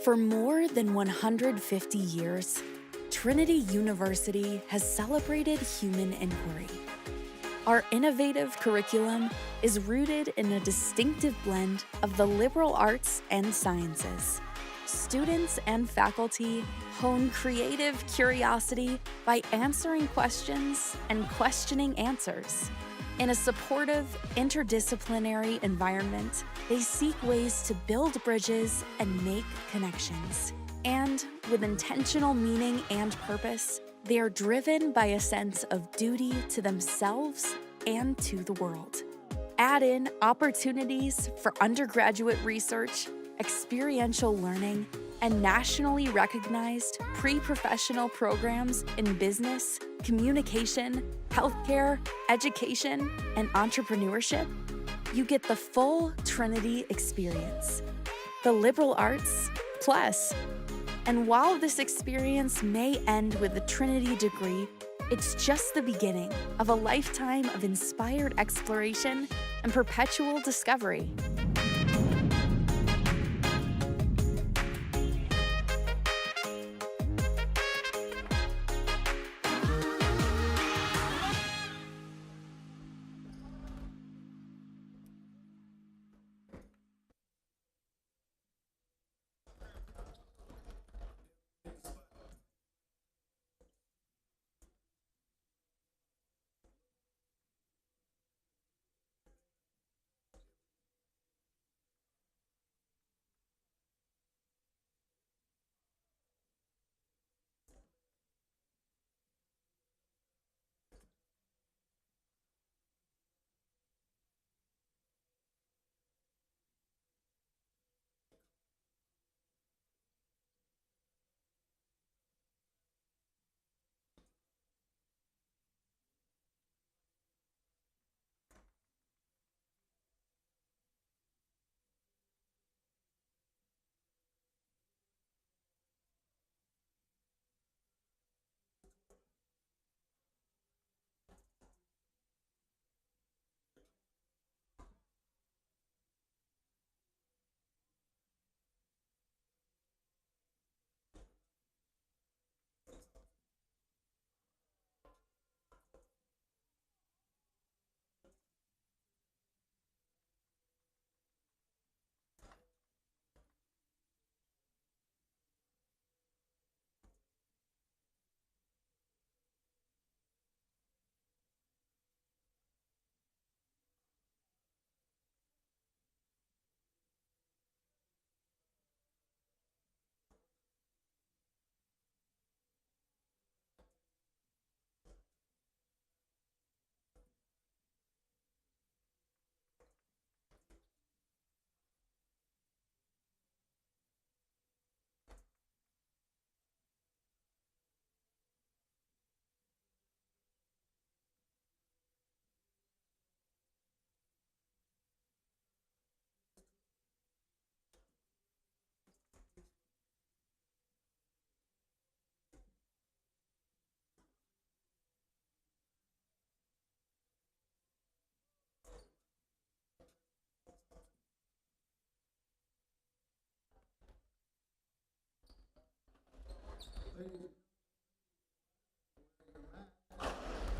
For more than 150 years, Trinity University has celebrated human inquiry. Our innovative curriculum is rooted in a distinctive blend of the liberal arts and sciences. Students and faculty hone creative curiosity by answering questions and questioning answers. In a supportive, interdisciplinary environment, they seek ways to build bridges and make connections. And with intentional meaning and purpose, they are driven by a sense of duty to themselves and to the world. Add in opportunities for undergraduate research, experiential learning, and nationally recognized pre-professional programs in business, communication, healthcare, education, and entrepreneurship, you get the full Trinity experience. The liberal arts plus. And while this experience may end with a Trinity degree, it's just the beginning of a lifetime of inspired exploration and perpetual discovery.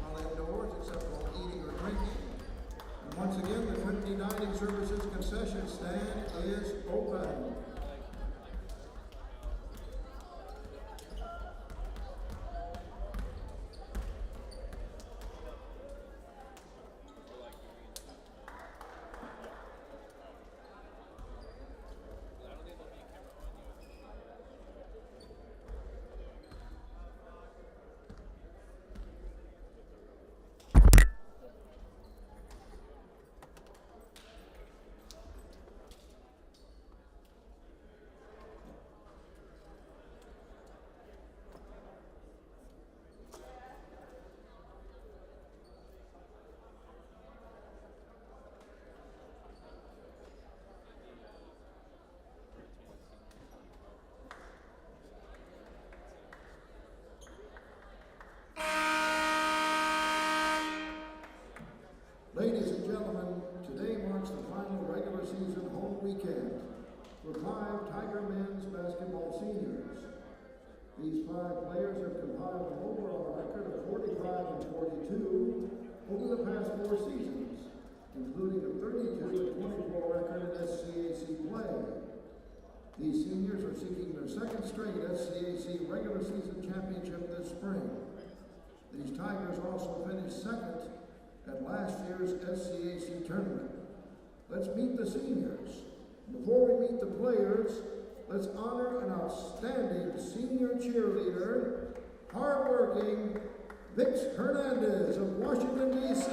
While indoors, except for eating or drinking. And once again, the Trinity Dining Services concession stand is open. Ladies and gentlemen, today marks the final regular season home weekend. for 5 Tiger men's basketball seniors. These 5 players have compiled an overall record of 45-42 over the past 4 seasons, including a 32-24 record in SCAC play. These seniors are seeking their 2nd straight SCAC regular season championship this spring. These Tigers also finished 2nd at last year's SCAC tournament. Let's meet the seniors. Before we meet the players, let's honor an outstanding senior cheerleader, hardworking Vix Hernandez of Washington, D.C.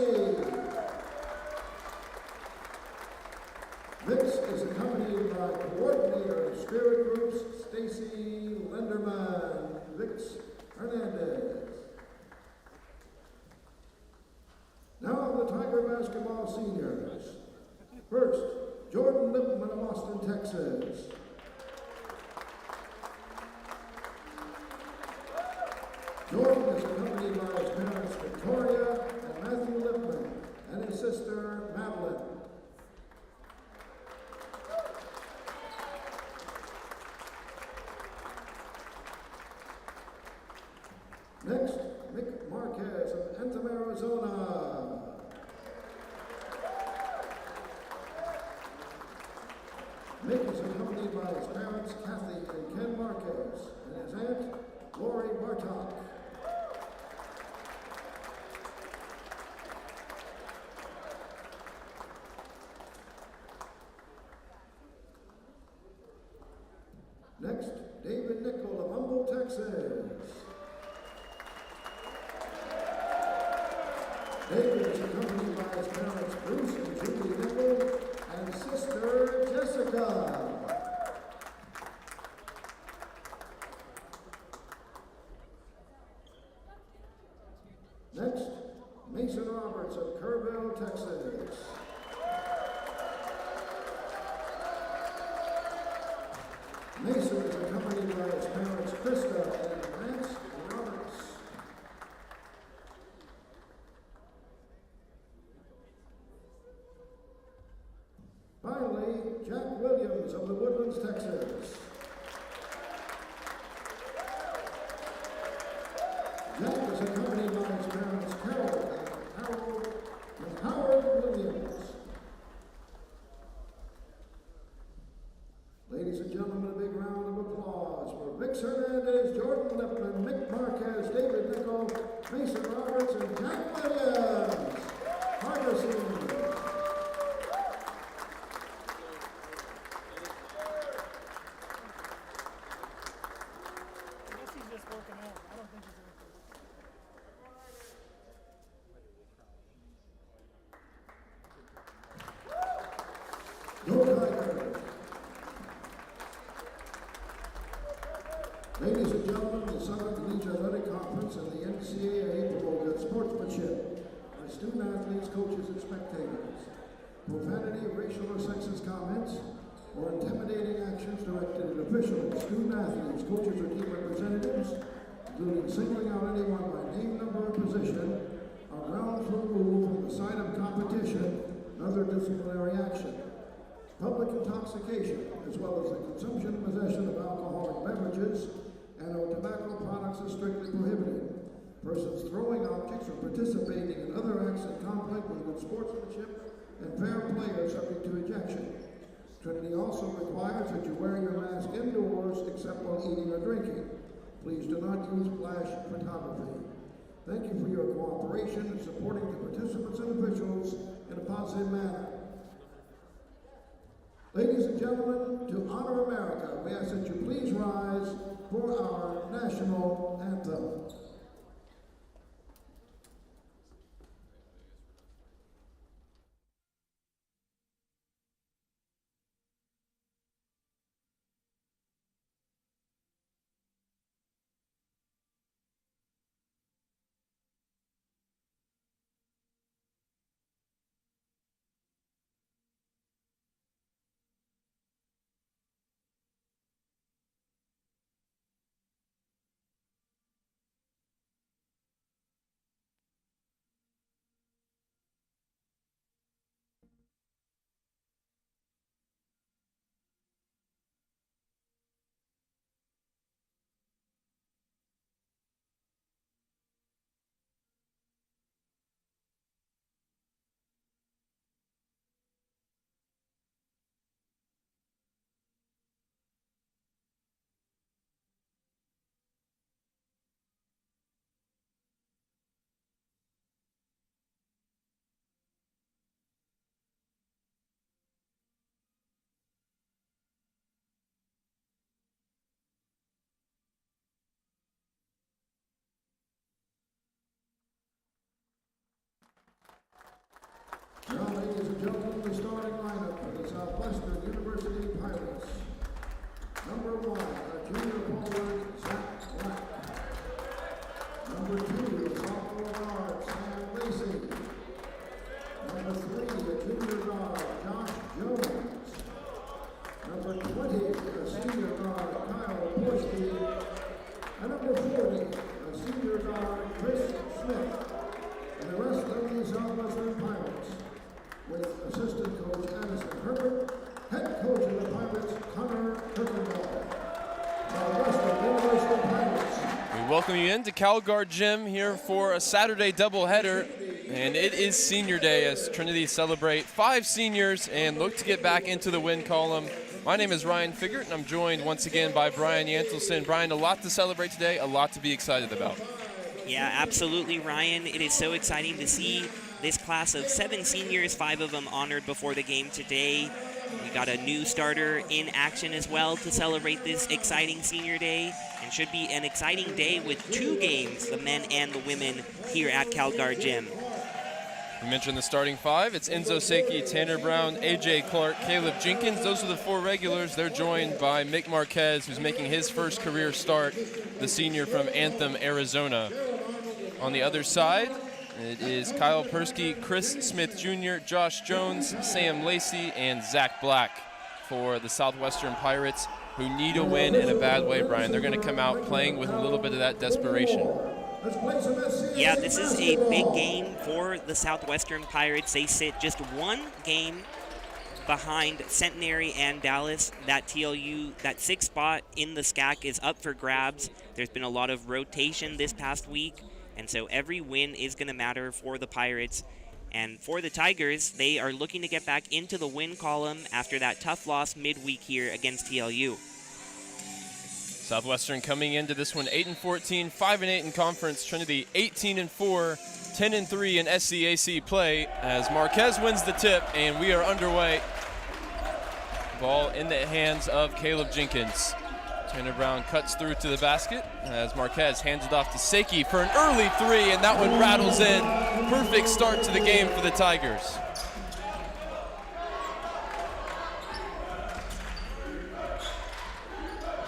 Vix is accompanied by coordinator of spirit groups, Stacy Lenderman. Vix Hernandez. Now the Tiger basketball seniors. First, Jordan Lipman of Austin, Texas. Jordan is accompanied by his parents Victoria and Matthew Lipman and his sister Madeline. Next, Mick Marquez of Anthem, Arizona. Mick is accompanied by his parents Kathy and Ken Marquez and his aunt Lori Bartok. Next, David Nickel of Humboldt, Texas. David is accompanied by his parents Bruce and Julie Nickel and sister Jessica. Next, Mason Roberts of Kerrville, Texas. Mason is accompanied by his parents Krista and Lance Roberts. Finally, Jack Williams of the Woodlands, Texas. Jack is accompanied by his parents Carol and Howard Williams. Ladies and gentlemen, a big round of applause for Vix Hernandez, Jordan Lipman, Mick Marquez, David Nickel, Mason Roberts, and Jack Williams. Tiger seniors. Go Tigers! Ladies and gentlemen, the Southern League Athletic Conference and the NCAA promote good sportsmanship by student athletes, coaches, and spectators. Profanity, racial or sexist comments, or intimidating actions directed at officials, student athletes, coaches, or team representatives, including singling out anyone by name, number, or position, are grounds for removal from the site of competition and other disciplinary action. Public intoxication, as well as the consumption and possession of alcoholic beverages and or tobacco products is strictly prohibited. Persons throwing objects or participating in other acts in conflict with good sportsmanship and fair play are subject to ejection. Trinity also requires that you wear your mask indoors except while eating or drinking. Please do not use flash photography. Thank you for your cooperation in supporting the participants and officials in a positive manner. Ladies and gentlemen, to honor America, we ask that you please rise for our national anthem. ladies and gentlemen, the starting lineup for the Southwestern University Pirates. Number 1, a junior forward, Zach Black. Number 2, a sophomore guard, Sam Lacey. Number 3, a junior guard, Josh Jones. Number 20, a senior guard, Kyle Porsky. And number 40, a senior guard, Chris Smith. And the rest of the Southwestern Pirates, with assistant coach Addison Herbert, head coach of the Pirates, Connor Kirkendall. Southwestern University Pirates. We welcome you into CalGuard Gym here for a Saturday doubleheader, and it is senior day as Trinity celebrate 5 seniors and look to get back into the win column. My name is Ryan Figert, and I'm joined once again by Brian Yantelson. Brian, a lot to celebrate today, a lot to be excited about. Yeah, absolutely, Ryan. It is so exciting to see this class of 7 seniors, 5 of them honored before the game today. We got a new starter in action as well to celebrate this exciting senior day, and should be an exciting day with 2 games, the men and the women, here at CalGuard Gym. We mentioned the starting 5. It's Enzo Seki, Tanner Brown, AJ Clark, Caleb Jenkins. Those are the 4 regulars. They're joined by Mick Marquez, who's making his first career start, the senior from Anthem, Arizona. On the other side, it is Kyle Persky, Chris Smith Jr., Josh Jones, Sam Lacey, and Zach Black for the Southwestern Pirates, who need a win in a bad way, Brian. They're going to come out playing with a little bit of that desperation. Yeah, this is a big game for the Southwestern Pirates. They sit just 1 game behind Centenary and Dallas. That TLU, that 6th spot in the SCAC is up for grabs. There's been a lot of rotation this past week, and so every win is going to matter for the Pirates. And for the Tigers, they are looking to get back into the win column after that tough loss midweek here against TLU. Southwestern coming into this one 8-14, 5-8 in conference. Trinity 18-4, 10-3 in SCAC play as Marquez wins the tip, and we are underway. Ball in the hands of Caleb Jenkins. Tanner Brown cuts through to the basket as Marquez hands it off to Seki for an early 3, and that one rattles in. Perfect start to the game for the Tigers.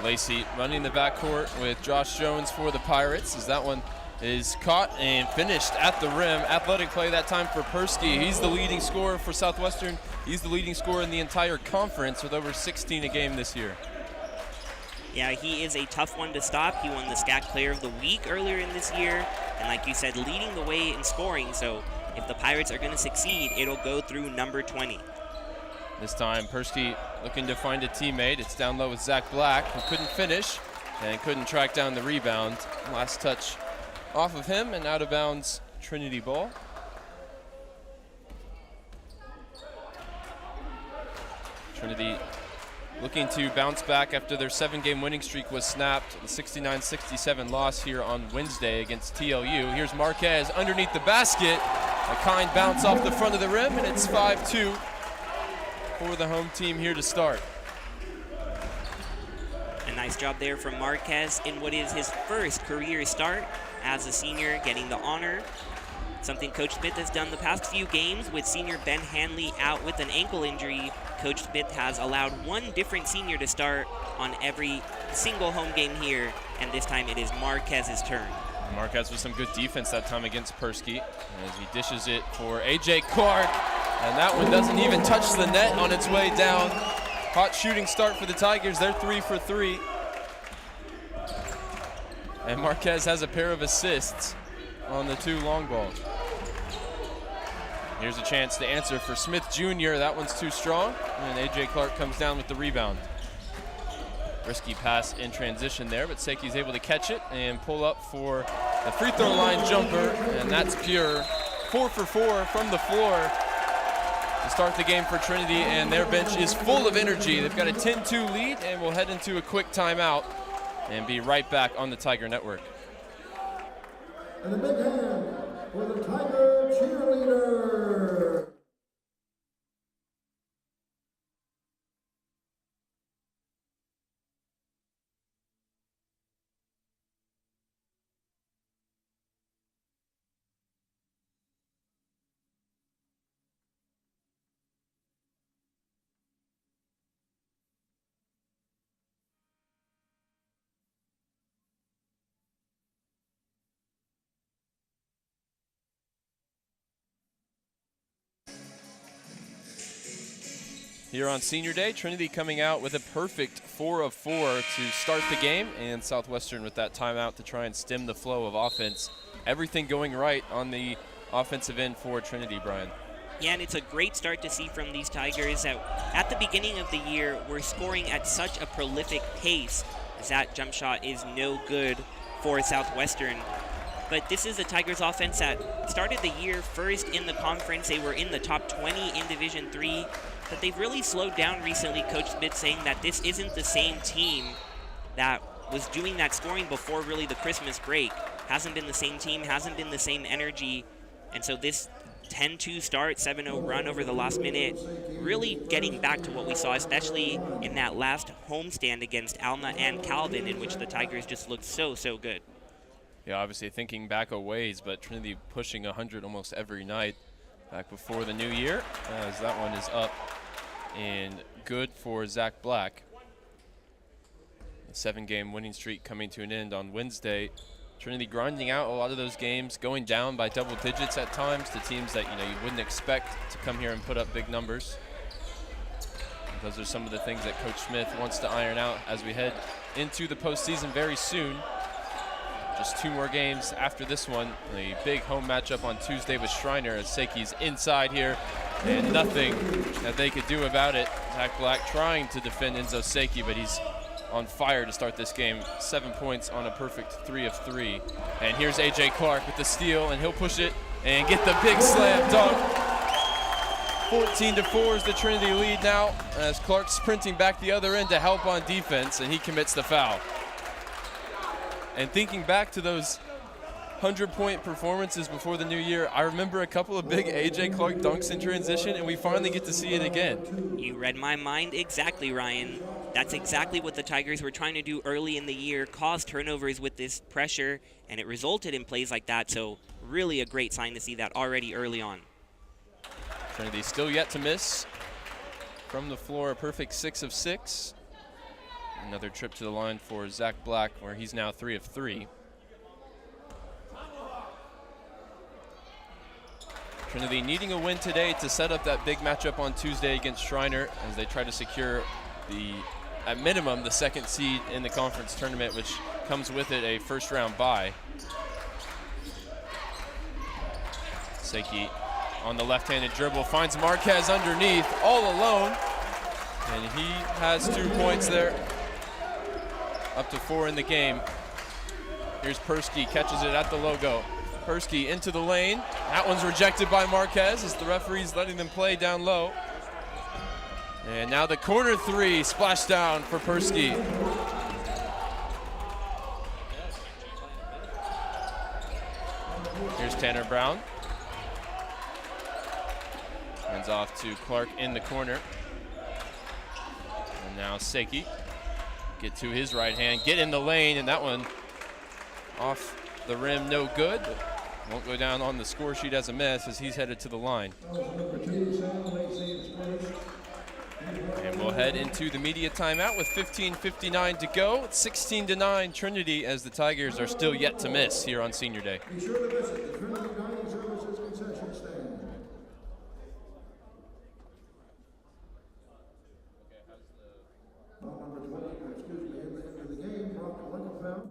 Lacey running the backcourt with Josh Jones for the Pirates as that one is caught and finished at the rim. Athletic play that time for Persky. He's the leading scorer for Southwestern. He's the leading scorer in the entire conference with over 16 a game this year. Yeah, he is a tough one to stop. He won the SCAC Player of the Week earlier in this year, and like you said, leading the way in scoring. So if the Pirates are going to succeed, it'll go through number 20. This time, Persky looking to find a teammate. It's down low with Zach Black, who couldn't finish and couldn't track down the rebound. Last touch off of him and out of bounds, Trinity ball. Trinity looking to bounce back after their 7-game winning streak was snapped. The 69-67 loss here on Wednesday against TLU. Here's Marquez underneath the basket. A kind bounce off the front of the rim, and it's 5-2 for the home team here to start. A nice job there from Marquez in what is his first career start as a senior, getting the honor. Something Coach Smith has done the past few games with senior Ben Hanley out with an ankle injury. Coach Smith has allowed 1 different senior to start on every single home game here, and this time it is Marquez's turn. Marquez with some good defense that time against Persky as he dishes it for AJ Clark, and that one doesn't even touch the net on its way down. Hot shooting start for the Tigers. They're 3 for 3. And Marquez has a pair of assists on the 2 long balls. Here's a chance to answer for Smith Jr. That one's too strong, and AJ Clark comes down with the rebound. Risky pass in transition there, but Seki's able to catch it and pull up for the free throw line jumper, and that's pure. 4 for 4 from the floor to start the game for Trinity, and their bench is full of energy. They've got a 10-2 lead, and we'll head into a quick timeout and be right back on the Tiger Network. And a big hand for the Tiger cheerleader. here on Senior Day. Trinity coming out with a perfect 4 of 4 to start the game, and Southwestern with that timeout to try and stem the flow of offense. Everything going right on the offensive end for Trinity, Brian. Yeah, and it's a great start to see from these Tigers that at the beginning of the year were scoring at such a prolific pace as that jump shot is no good for Southwestern. But this is a Tigers offense that started the year first in the conference. They were in the top 20 in Division III, but they've really slowed down recently. Coach Smith saying that this isn't the same team that was doing that scoring before really the Christmas break. Hasn't been the same team, hasn't been the same energy, and so this 10-2 start, 7-0 run over the last minute, really getting back to what we saw, especially in that last homestand against Alma and Calvin, in which the Tigers just looked so good. Yeah, obviously thinking back a ways, but Trinity pushing 100 almost every night back before the new year, as that one is up and good for Zach Black. A 7-game winning streak coming to an end on Wednesday. Trinity grinding out a lot of those games, going down by double digits at times to teams that you wouldn't expect to come here and put up big numbers. And those are some of the things that Coach Smith wants to iron out as we head into the postseason very soon. Just 2 more games after this one. A big home matchup on Tuesday with Schreiner as Seki's inside here, and nothing that they could do about it. Zach Black trying to defend Enzo Seki, but he's on fire to start this game. 7 points on a perfect 3 of 3. And here's A.J. Clark with the steal, and he'll push it and get the big slam dunk. 14-4 is the Trinity lead now, as Clark's sprinting back the other end to help on defense, and he commits the foul. And thinking back to those 100-point performances before the new year, I remember a couple of big A.J. Clark dunks in transition, and we finally get to see it again. You read my mind exactly, Ryan. That's exactly what the Tigers were trying to do early in the year, cause turnovers with this pressure, and it resulted in plays like that, so really a great sign to see that already early on. Trinity still yet to miss from the floor, a perfect 6 of 6. Another trip to the line for Zach Black, where he's now 3 of 3. Trinity needing a win today to set up that big matchup on Tuesday against Schreiner as they try to secure at minimum, the 2nd seed in the conference tournament, which comes with it a first-round bye. Seki on the left-handed dribble finds Marquez underneath, all alone, and he has 2 points there. Up to 4 in the game. Here's Persky, catches it at the logo. Persky into the lane. That one's rejected by Marquez as the referee's letting them play down low. And now the corner 3, splash down for Persky. Here's Tanner Brown. Hands off to Clark in the corner. And now Seki. Get to his right hand, get in the lane, and that one off the rim, no good. Won't go down on the score sheet as a miss as he's headed to the line. And we'll head into the media timeout with 15:59 to go. It's 16-9 Trinity as the Tigers are still yet to miss here on Senior Day. Be sure to visit the Trinity Dining Services concession stand. Foul number 20, into the game, Brock Lingenfeld.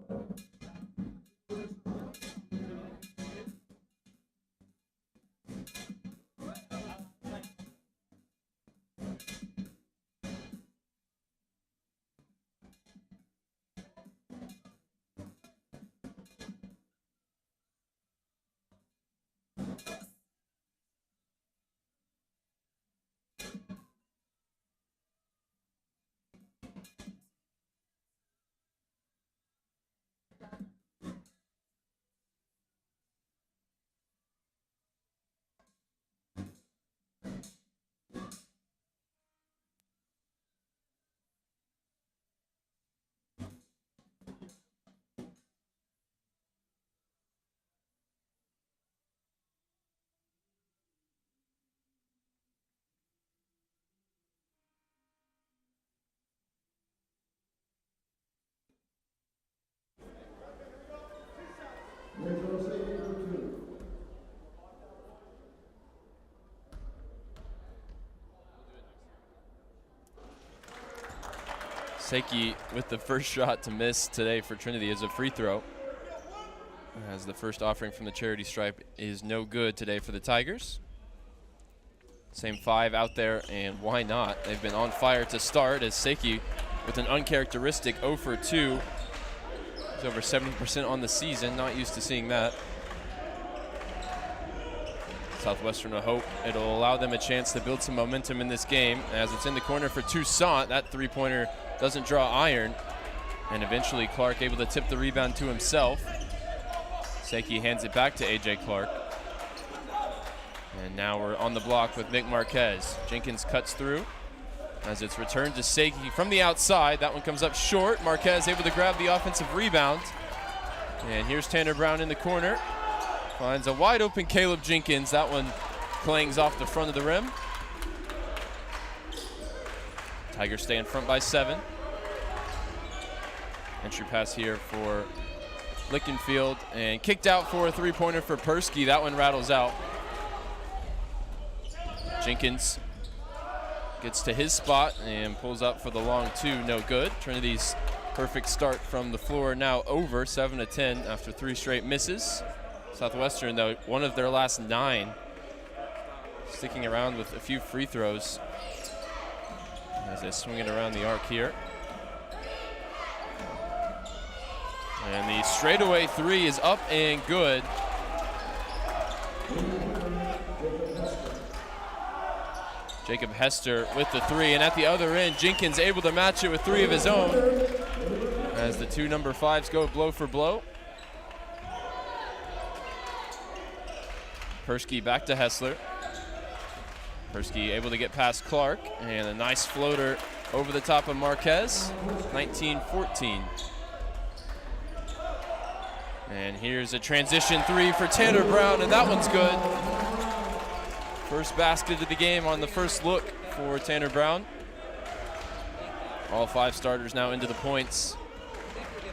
Seiki with the first shot to miss today for Trinity is a free throw, as the first offering from the charity stripe is no good today for the Tigers. Same 5 out there, and why not? They've been on fire to start, as Seiki with an uncharacteristic 0 for 2. He's over 70% on the season, not used to seeing that. Southwestern will hope it'll allow them a chance to build some momentum in this game, as it's in the corner for Toussaint. That three-pointer doesn't draw iron, and eventually Clark able to tip the rebound to himself. Seiki hands it back to A.J. Clark. And now we're on the block with Mick Marquez. Jenkins cuts through as it's returned to Seiki from the outside. That one comes up short. Marquez able to grab the offensive rebound. And here's Tanner Brown in the corner. Finds a wide open Caleb Jenkins. That one clangs off the front of the rim. Tigers stay in front by 7. Entry pass here for Lickenfield, and kicked out for a three-pointer for Persky. That one rattles out. Jenkins gets to his spot and pulls up for the long 2, no good. Trinity's perfect start from the floor now over, 7 of 10 after 3 straight misses. Southwestern, though, one of their last 9, sticking around with a few free throws as they swing it around the arc here. And the straightaway 3 is up and good. Jacob Hester with the 3, and at the other end, Jenkins able to match it with 3 of his own as the 2 number 5s go blow for blow. Persky back to Hessler. Persky able to get past Clark, and a nice floater over the top of Marquez, 19-14. And here's a transition 3 for Tanner Brown, and that one's good. First basket of the game on the first look for Tanner Brown. All 5 starters now into the points.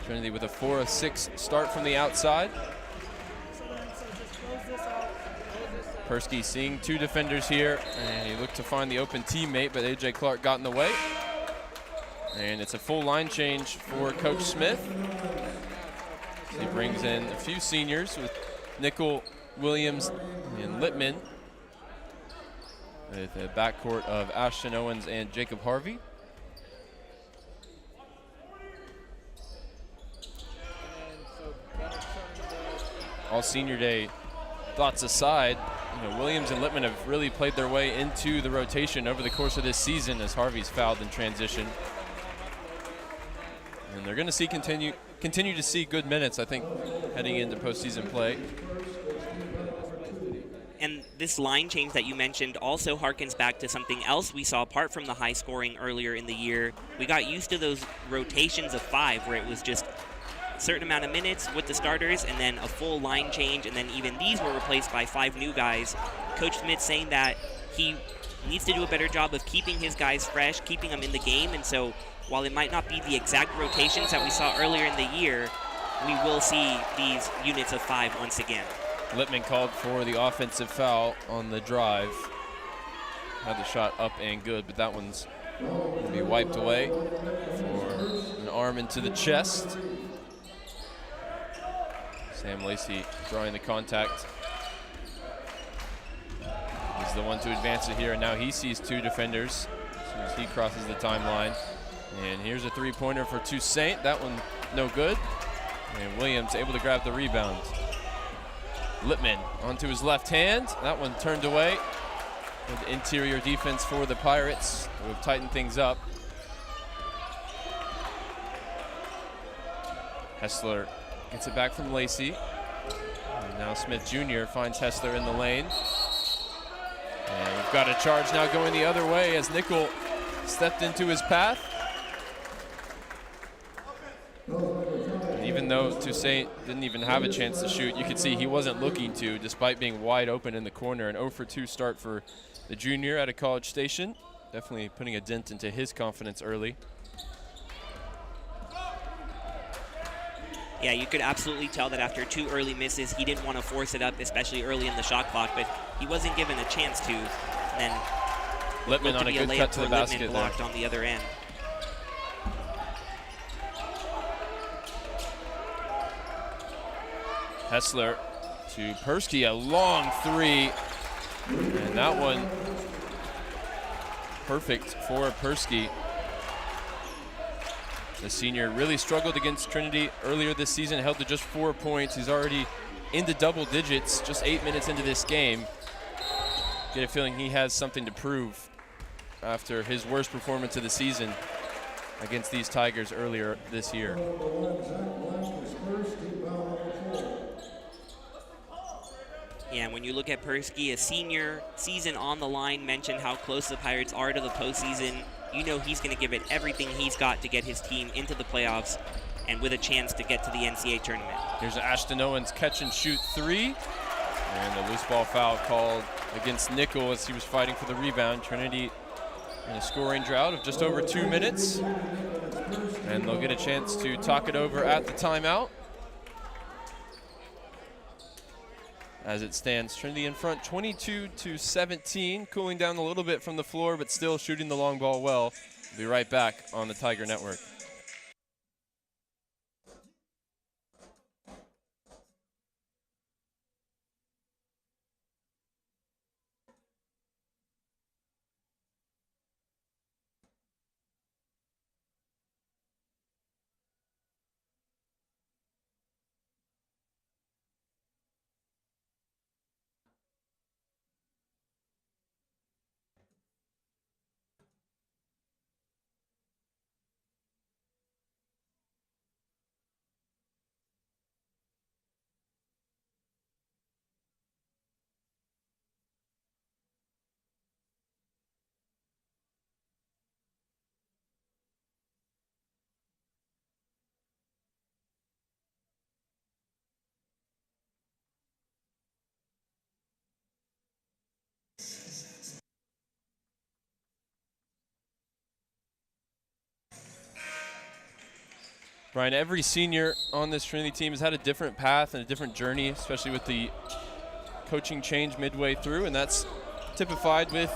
Trinity with a 4 of 6 start from the outside. Persky seeing 2 defenders here, and he looked to find the open teammate, but A.J. Clark got in the way. And it's a full line change for Coach Smith. He brings in a few seniors with Nickel, Williams, and Littman, with a backcourt of Ashton Owens and Jacob Harvey. All senior day thoughts aside, Williams and Littman have really played their way into the rotation over the course of this season, as Harvey's fouled in transition. And they're going to continue to see good minutes, I think, heading into postseason play. And this line change that you mentioned also harkens back to something else we saw apart from the high scoring earlier in the year. We got used to those rotations of 5 where it was just a certain amount of minutes with the starters and then a full line change, and then even these were replaced by 5 new guys. Coach Smith saying that he needs to do a better job of keeping his guys fresh, keeping them in the game, and so while it might not be the exact rotations that we saw earlier in the year, we will see these units of 5 once again. Littman called for the offensive foul on the drive. Had the shot up and good, but that one's going to be wiped away for an arm into the chest. Sam Lacey drawing the contact. He's the one to advance it here, and now he sees 2 defenders as soon as he crosses the timeline. And here's a 3-pointer for Toussaint. That one no good. And Williams able to grab the rebound. Littman onto his left hand. That one turned away. Good interior defense for the Pirates, who have tightened things up. Hessler gets it back from Lacey. And now Smith Jr. finds Hessler in the lane. And we've got a charge now going the other way as Nickel stepped into his path. And even though Toussaint didn't even have a chance to shoot, you could see he wasn't looking to, despite being wide open in the corner. An 0 for 2 start for the junior out of College Station. Definitely putting a dent into his confidence early. Yeah, you could absolutely tell that after 2 early misses, he didn't want to force it up, especially early in the shot clock, but he wasn't given a chance to. And then Littman on a good cut to the basket blocked on the other end. Hessler to Persky, a long three. And that one perfect for Persky. The senior really struggled against Trinity earlier this season, held to just 4 points. He's already into double digits just 8 minutes into this game. Get a feeling he has something to prove after his worst performance of the season against these Tigers earlier this year. Yeah, and when you look at Persky, a senior, season on the line, mentioned how close the Pirates are to the postseason. You know he's going to give it everything he's got to get his team into the playoffs and with a chance to get to the NCAA tournament. Here's Ashton Owens catch and shoot three. And a loose ball foul called against Nickel as he was fighting for the rebound. Trinity in a scoring drought of just over 2 minutes. And they'll get a chance to talk it over at the timeout. As it stands, Trinity in front 22-17, cooling down a little bit from the floor, but still shooting the long ball well. We'll be right back on the Tiger Network. Brian, every senior on this Trinity team has had a different path and a different journey, especially with the coaching change midway through, and that's typified with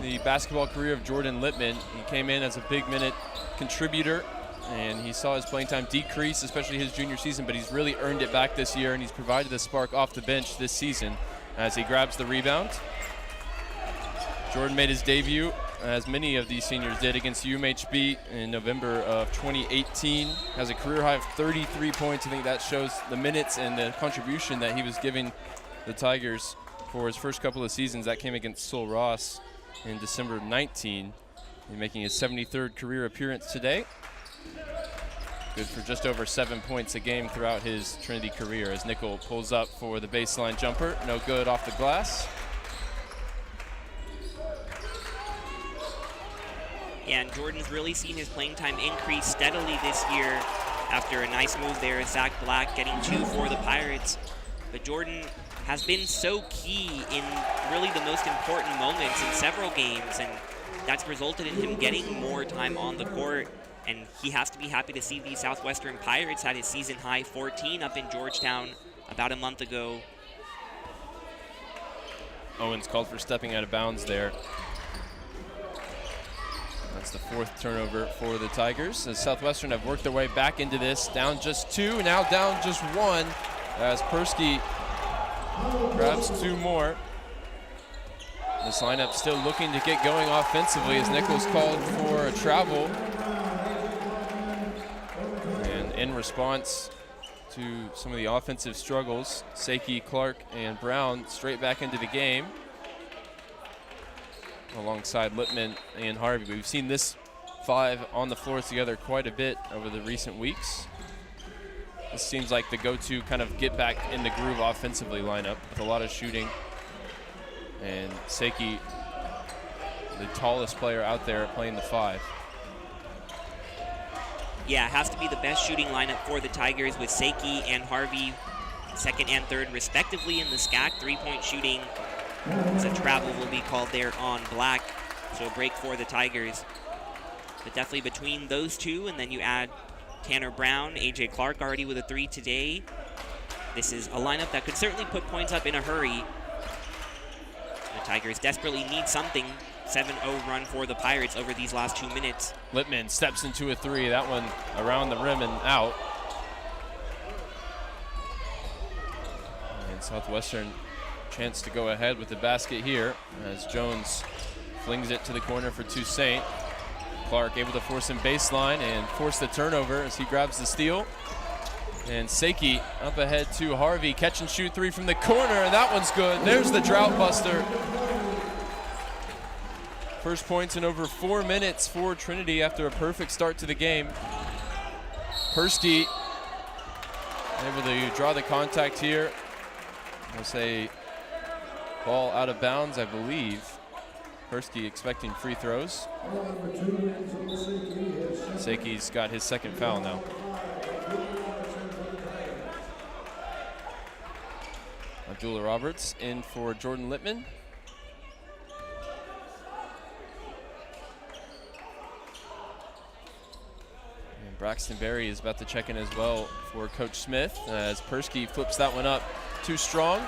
the basketball career of Jordan Lippman. He came in as a big minute contributor, and he saw his playing time decrease, especially his junior season, but he's really earned it back this year, and he's provided a spark off the bench this season as he grabs the rebound. Jordan made his debut, as many of these seniors did, against UMHB in November of 2018. Has a career high of 33 points. I think that shows the minutes and the contribution that he was giving the Tigers for his first couple of seasons. That came against Sol Ross in December of 19. He's making his 73rd career appearance today. Good for just over 7 points a game throughout his Trinity career as Nickel pulls up for the baseline jumper. No good off the glass. Yeah, and Jordan's really seen his playing time increase steadily this year after a nice move there. Zach Black getting 2 for the Pirates. But Jordan has been so key in really the most important moments in several games, and that's resulted in him getting more time on the court. And he has to be happy to see the Southwestern Pirates had his season high 14 up in Georgetown about a month ago. Owens called for stepping out of bounds there. That's the 4th turnover for the Tigers. As Southwestern have worked their way back into this, down just 2, now down just 1, as Persky grabs 2 more. This lineup still looking to get going offensively as Nichols called for a travel. And in response to some of the offensive struggles, Seiki, Clark, and Brown straight back into the game, alongside Lippman and Harvey. We've seen this 5 on the floor together quite a bit over the recent weeks. This seems like the go-to kind of get back in the groove offensively lineup with a lot of shooting. And Seiki, the tallest player out there playing the 5. Yeah, it has to be the best shooting lineup for the Tigers with Seiki and Harvey 2nd and 3rd respectively in the SCAC. 3-point shooting. So travel will be called there on Black, so a break for the Tigers. But definitely between those two, and then you add Tanner Brown, AJ Clark already with a 3 today. This is a lineup that could certainly put points up in a hurry. The Tigers desperately need something. 7-0 run for the Pirates over these last 2 minutes. Lippman steps into a 3, that one around the rim and out. And Southwestern chance to go ahead with the basket here as Jones flings it to the corner for Toussaint. Clark able to force him baseline and force the turnover as he grabs the steal. And Seiki up ahead to Harvey, catch and shoot three from the corner, and that one's good. There's the drought buster. First points in over 4 minutes for Trinity after a perfect start to the game. Persky able to draw the contact here. We'll say ball out of bounds, I believe. Persky expecting free throws. Seiki's got his second foul now. Abdullah Roberts in for Jordan Littman. And Braxton Berry is about to check in as well for Coach Smith as Persky flips that one up too strong.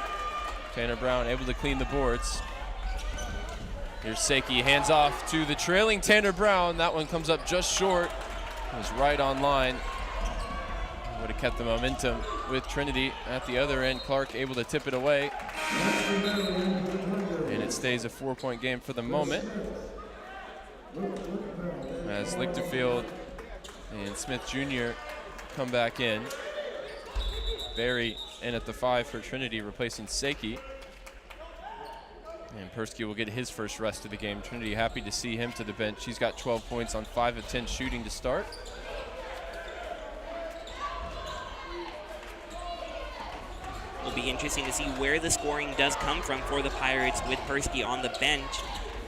Tanner Brown able to clean the boards. Here's Seiki, hands off to the trailing Tanner Brown. That one comes up just short. It was right on line. Would have kept the momentum with Trinity. At the other end, Clark able to tip it away. And it stays a 4-point game for the moment. As Lichterfield and Smith Jr. come back in. Berry in at the 5 for Trinity, replacing Seiki. And Persky will get his first rest of the game. Trinity happy to see him to the bench. He's got 12 points on 5 of 10 shooting to start. It'll be interesting to see where the scoring does come from for the Pirates with Persky on the bench.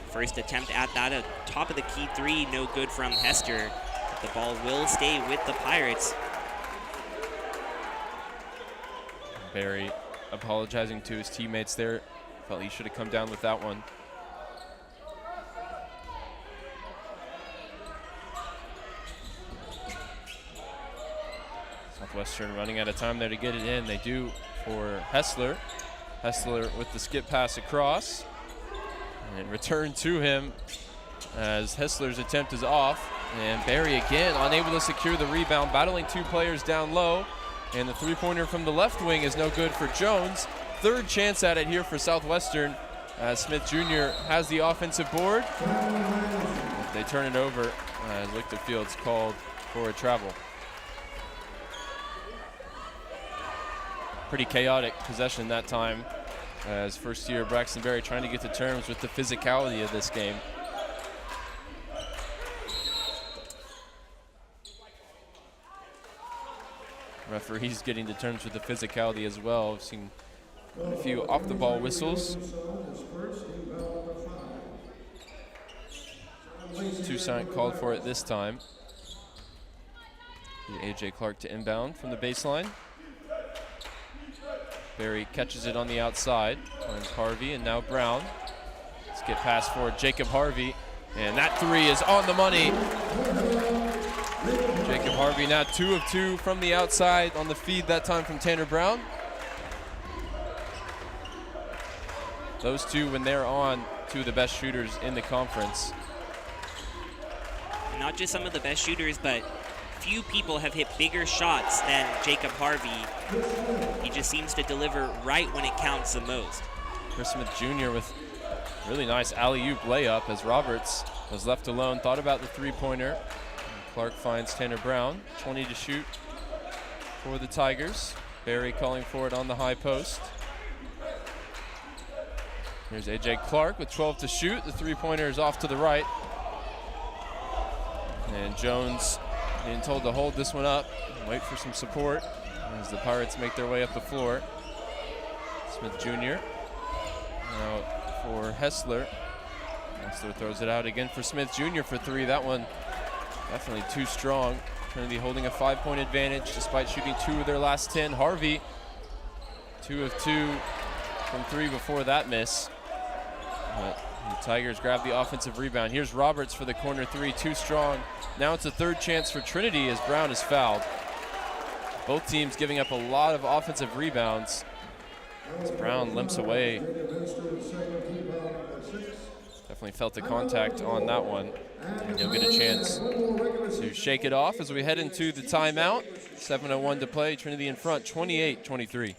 First attempt at that, a top of the key three, no good from Hester. But the ball will stay with the Pirates. Berry apologizing to his teammates there. Felt he should have come down with that one. Southwestern running out of time there to get it in. They do for Hessler. Hessler with the skip pass across. And return to him as Hessler's attempt is off. And Berry again unable to secure the rebound, battling two players down low. And the three-pointer from the left wing is no good for Jones. Third chance at it here for Southwestern as Smith Jr. has the offensive board. They turn it over as Lichterfield's called for a travel. Pretty chaotic possession that time as first-year Braxton Berry trying to get to terms with the physicality of this game. Referees getting to terms with the physicality as well. We've seen a few off-the-ball whistles. Toussaint called for it this time. A.J. Clark to inbound from the baseline. Berry catches it on the outside. Finds Harvey and now Brown. Let's get past for Jacob Harvey. And that three is on the money. Jacob Harvey now 2 of 2 from the outside on the feed that time from Tanner Brown. Those two, when they're on, two of the best shooters in the conference. Not just some of the best shooters, but few people have hit bigger shots than Jacob Harvey. He just seems to deliver right when it counts the most. Chris Smith Jr. with really nice alley-oop layup as Roberts was left alone, thought about the three-pointer. Clark finds Tanner Brown, 20 to shoot for the Tigers. Berry calling for it on the high post. Here's A.J. Clark with 12 to shoot. The three-pointer is off to the right. And Jones being told to hold this one up and wait for some support as the Pirates make their way up the floor. Smith Jr. now for Hessler. Hessler throws it out again for Smith Jr. for three. That one definitely too strong. Trinity holding a 5-point advantage despite shooting 2 of their last 10. Harvey, 2 of 2 from 3 before that miss. But the Tigers grab the offensive rebound. Here's Roberts for the corner three, too strong. Now it's a third chance for Trinity as Brown is fouled. Both teams giving up a lot of offensive rebounds as Brown limps away. Definitely felt the contact on that one. And he'll get a chance to shake it off as we head into the timeout. 7:01 to play. Trinity in front, 28-23.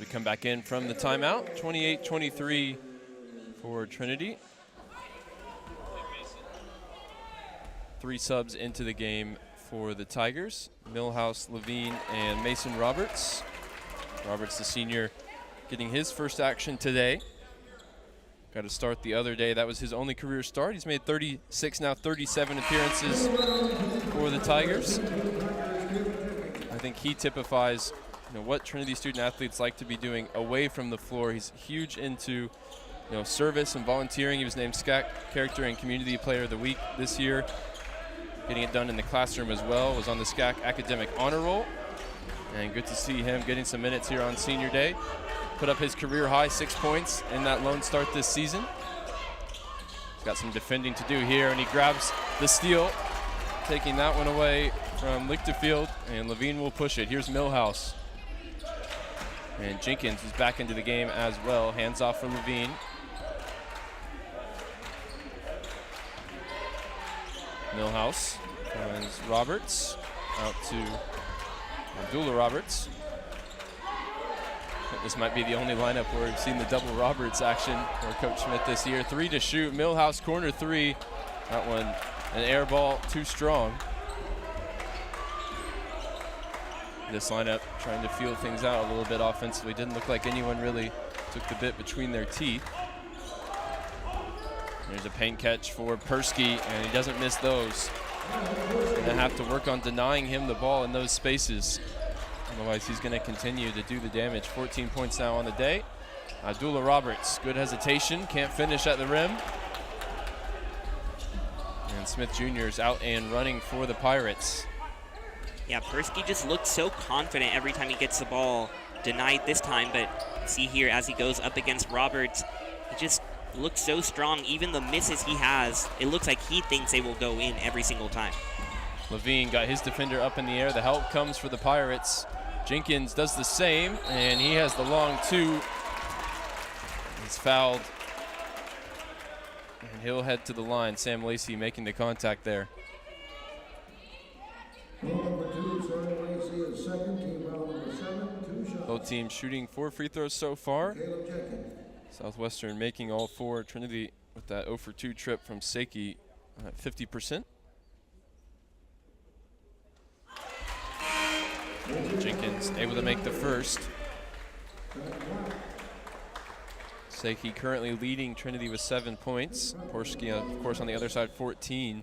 to come back in from the timeout. 28-23 for Trinity. 3 subs into the game for the Tigers. Millhouse, Levine, and Mason Roberts. Roberts, the senior, getting his first action today. Got to start the other day. That was his only career start. He's made 36, now 37 appearances for the Tigers. I think he typifies what Trinity student athletes like to be doing away from the floor. He's huge into service and volunteering. He was named SCAC Character and Community Player of the Week this year. Getting it done in the classroom as well. Was on the SCAC Academic Honor Roll. And good to see him getting some minutes here on senior day. Put up his career high 6 points in that lone start this season. He's got some defending to do here, and he grabs the steal, taking that one away from Lichterfield, and Levine will push it. Here's Millhouse. And Jenkins is back into the game as well. Hands off for Levine. Millhouse finds Roberts out to Abdullah Roberts. This might be the only lineup where we've seen the double Roberts action for Coach Smith this year. 3 to shoot. Millhouse corner 3. That one an air ball, too strong. This lineup trying to feel things out a little bit offensively. Didn't look like anyone really took the bit between their teeth. There's a paint catch for Persky, and he doesn't miss those. Gonna have to work on denying him the ball in those spaces. Otherwise, he's gonna continue to do the damage. 14 points now on the day. Abdullah Roberts, good hesitation, can't finish at the rim. And Smith Jr. is out and running for the Pirates. Yeah, Persky just looks so confident every time he gets the ball. Denied this time, but see here as he goes up against Roberts, he just looks so strong. Even the misses he has, it looks like he thinks they will go in every single time. Levine got his defender up in the air. The help comes for the Pirates. Jenkins does the same, and he has the long 2. He's fouled, and he'll head to the line. Sam Lacey making the contact there. Both teams shooting 4 free throws so far. Southwestern making all 4. Trinity with that 0 for 2 trip from Seiki at 50%. Jenkins able to make the first. Seiki currently leading Trinity with 7 points. Porsky, of course, on the other side, 14.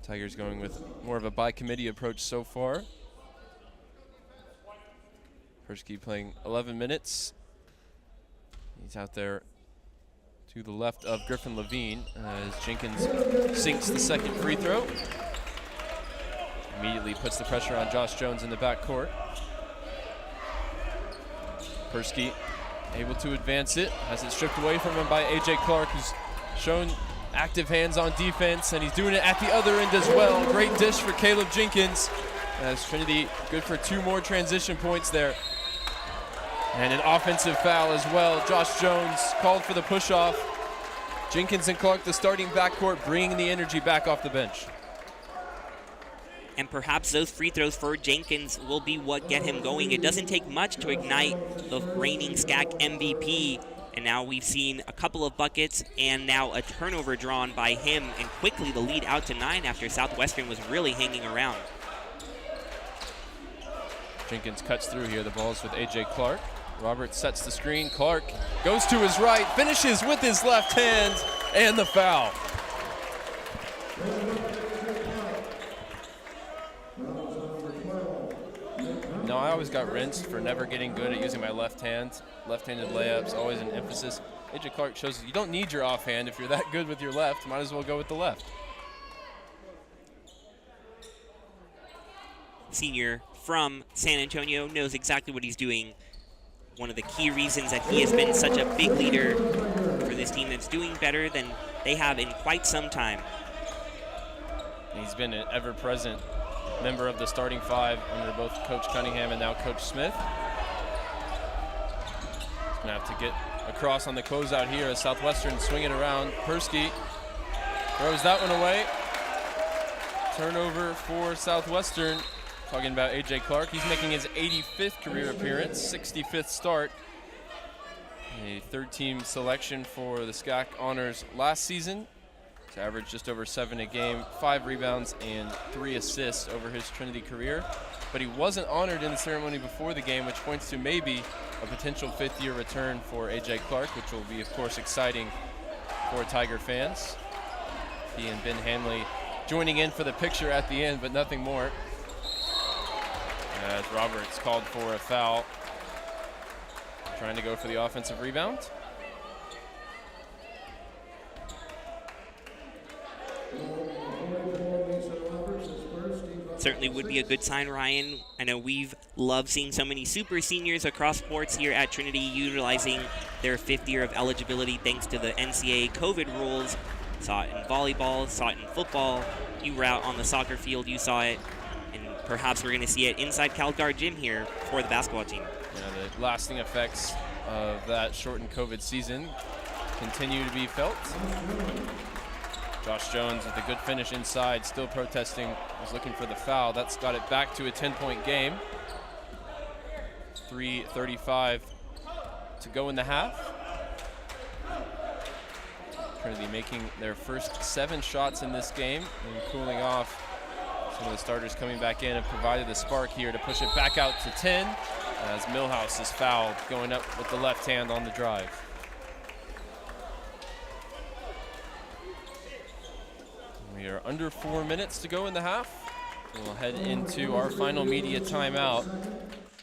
Tigers going with more of a by-committee approach so far. Persky playing 11 minutes. He's out there to the left of Griffin Levine as Jenkins sinks the second free throw. Immediately puts the pressure on Josh Jones in the backcourt. Persky able to advance it, has it stripped away from him by A.J. Clark, who's shown active hands on defense, and he's doing it at the other end as well. Great dish for Caleb Jenkins, as Trinity good for 2 more transition points there. And an offensive foul as well. Josh Jones called for the push-off. Jenkins and Clark, the starting backcourt, bringing the energy back off the bench. And perhaps those free throws for Jenkins will be what get him going. It doesn't take much to ignite the reigning SCAC MVP. And now we've seen a couple of buckets and now a turnover drawn by him, and quickly the lead out to 9 after Southwestern was really hanging around. Jenkins cuts through here. The ball's with A.J. Clark. Roberts sets the screen. Clark goes to his right, finishes with his left hand, and the foul. No, I always got rinsed for never getting good at using my left hand. Left-handed layups, always an emphasis. A.J. Clark shows you don't need your offhand. If you're that good with your left, might as well go with the left. Senior from San Antonio knows exactly what he's doing. One of the key reasons that he has been such a big leader for this team that's doing better than they have in quite some time. He's been an ever-present member of the starting 5 under both Coach Cunningham and now Coach Smith. He's gonna have to get across on the closeout here as Southwestern swing it around. Persky throws that one away. Turnover for Southwestern. Talking about A.J. Clark, he's making his 85th career appearance, 65th start. A third-team selection for the SCAC Honors last season. He's averaged just over 7 a game, 5 rebounds, and 3 assists over his Trinity career. But he wasn't honored in the ceremony before the game, which points to maybe a potential fifth-year return for A.J. Clark, which will be, of course, exciting for Tiger fans. He and Ben Hanley joining in for the picture at the end, but nothing more. As Roberts called for a foul, trying to go for the offensive rebound. Certainly would be a good sign, Ryan. I know we've loved seeing so many super seniors across sports here at Trinity utilizing their 5th year of eligibility thanks to the NCAA COVID rules. Saw it in volleyball, saw it in football. You were out on the soccer field, you saw it. And perhaps we're going to see it inside CalGuard Gym here for the basketball team. Yeah, the lasting effects of that shortened COVID season continue to be felt. Josh Jones with a good finish inside, still protesting, was looking for the foul. That's got it back to a 10-point game. 3:35 to go in the half. Trinity making their first 7 shots in this game and cooling off. Some of the starters coming back in have provided the spark here to push it back out to 10 as Millhouse is fouled, going up with the left hand on the drive. We are under 4 minutes to go in the half. We'll head into our final media timeout.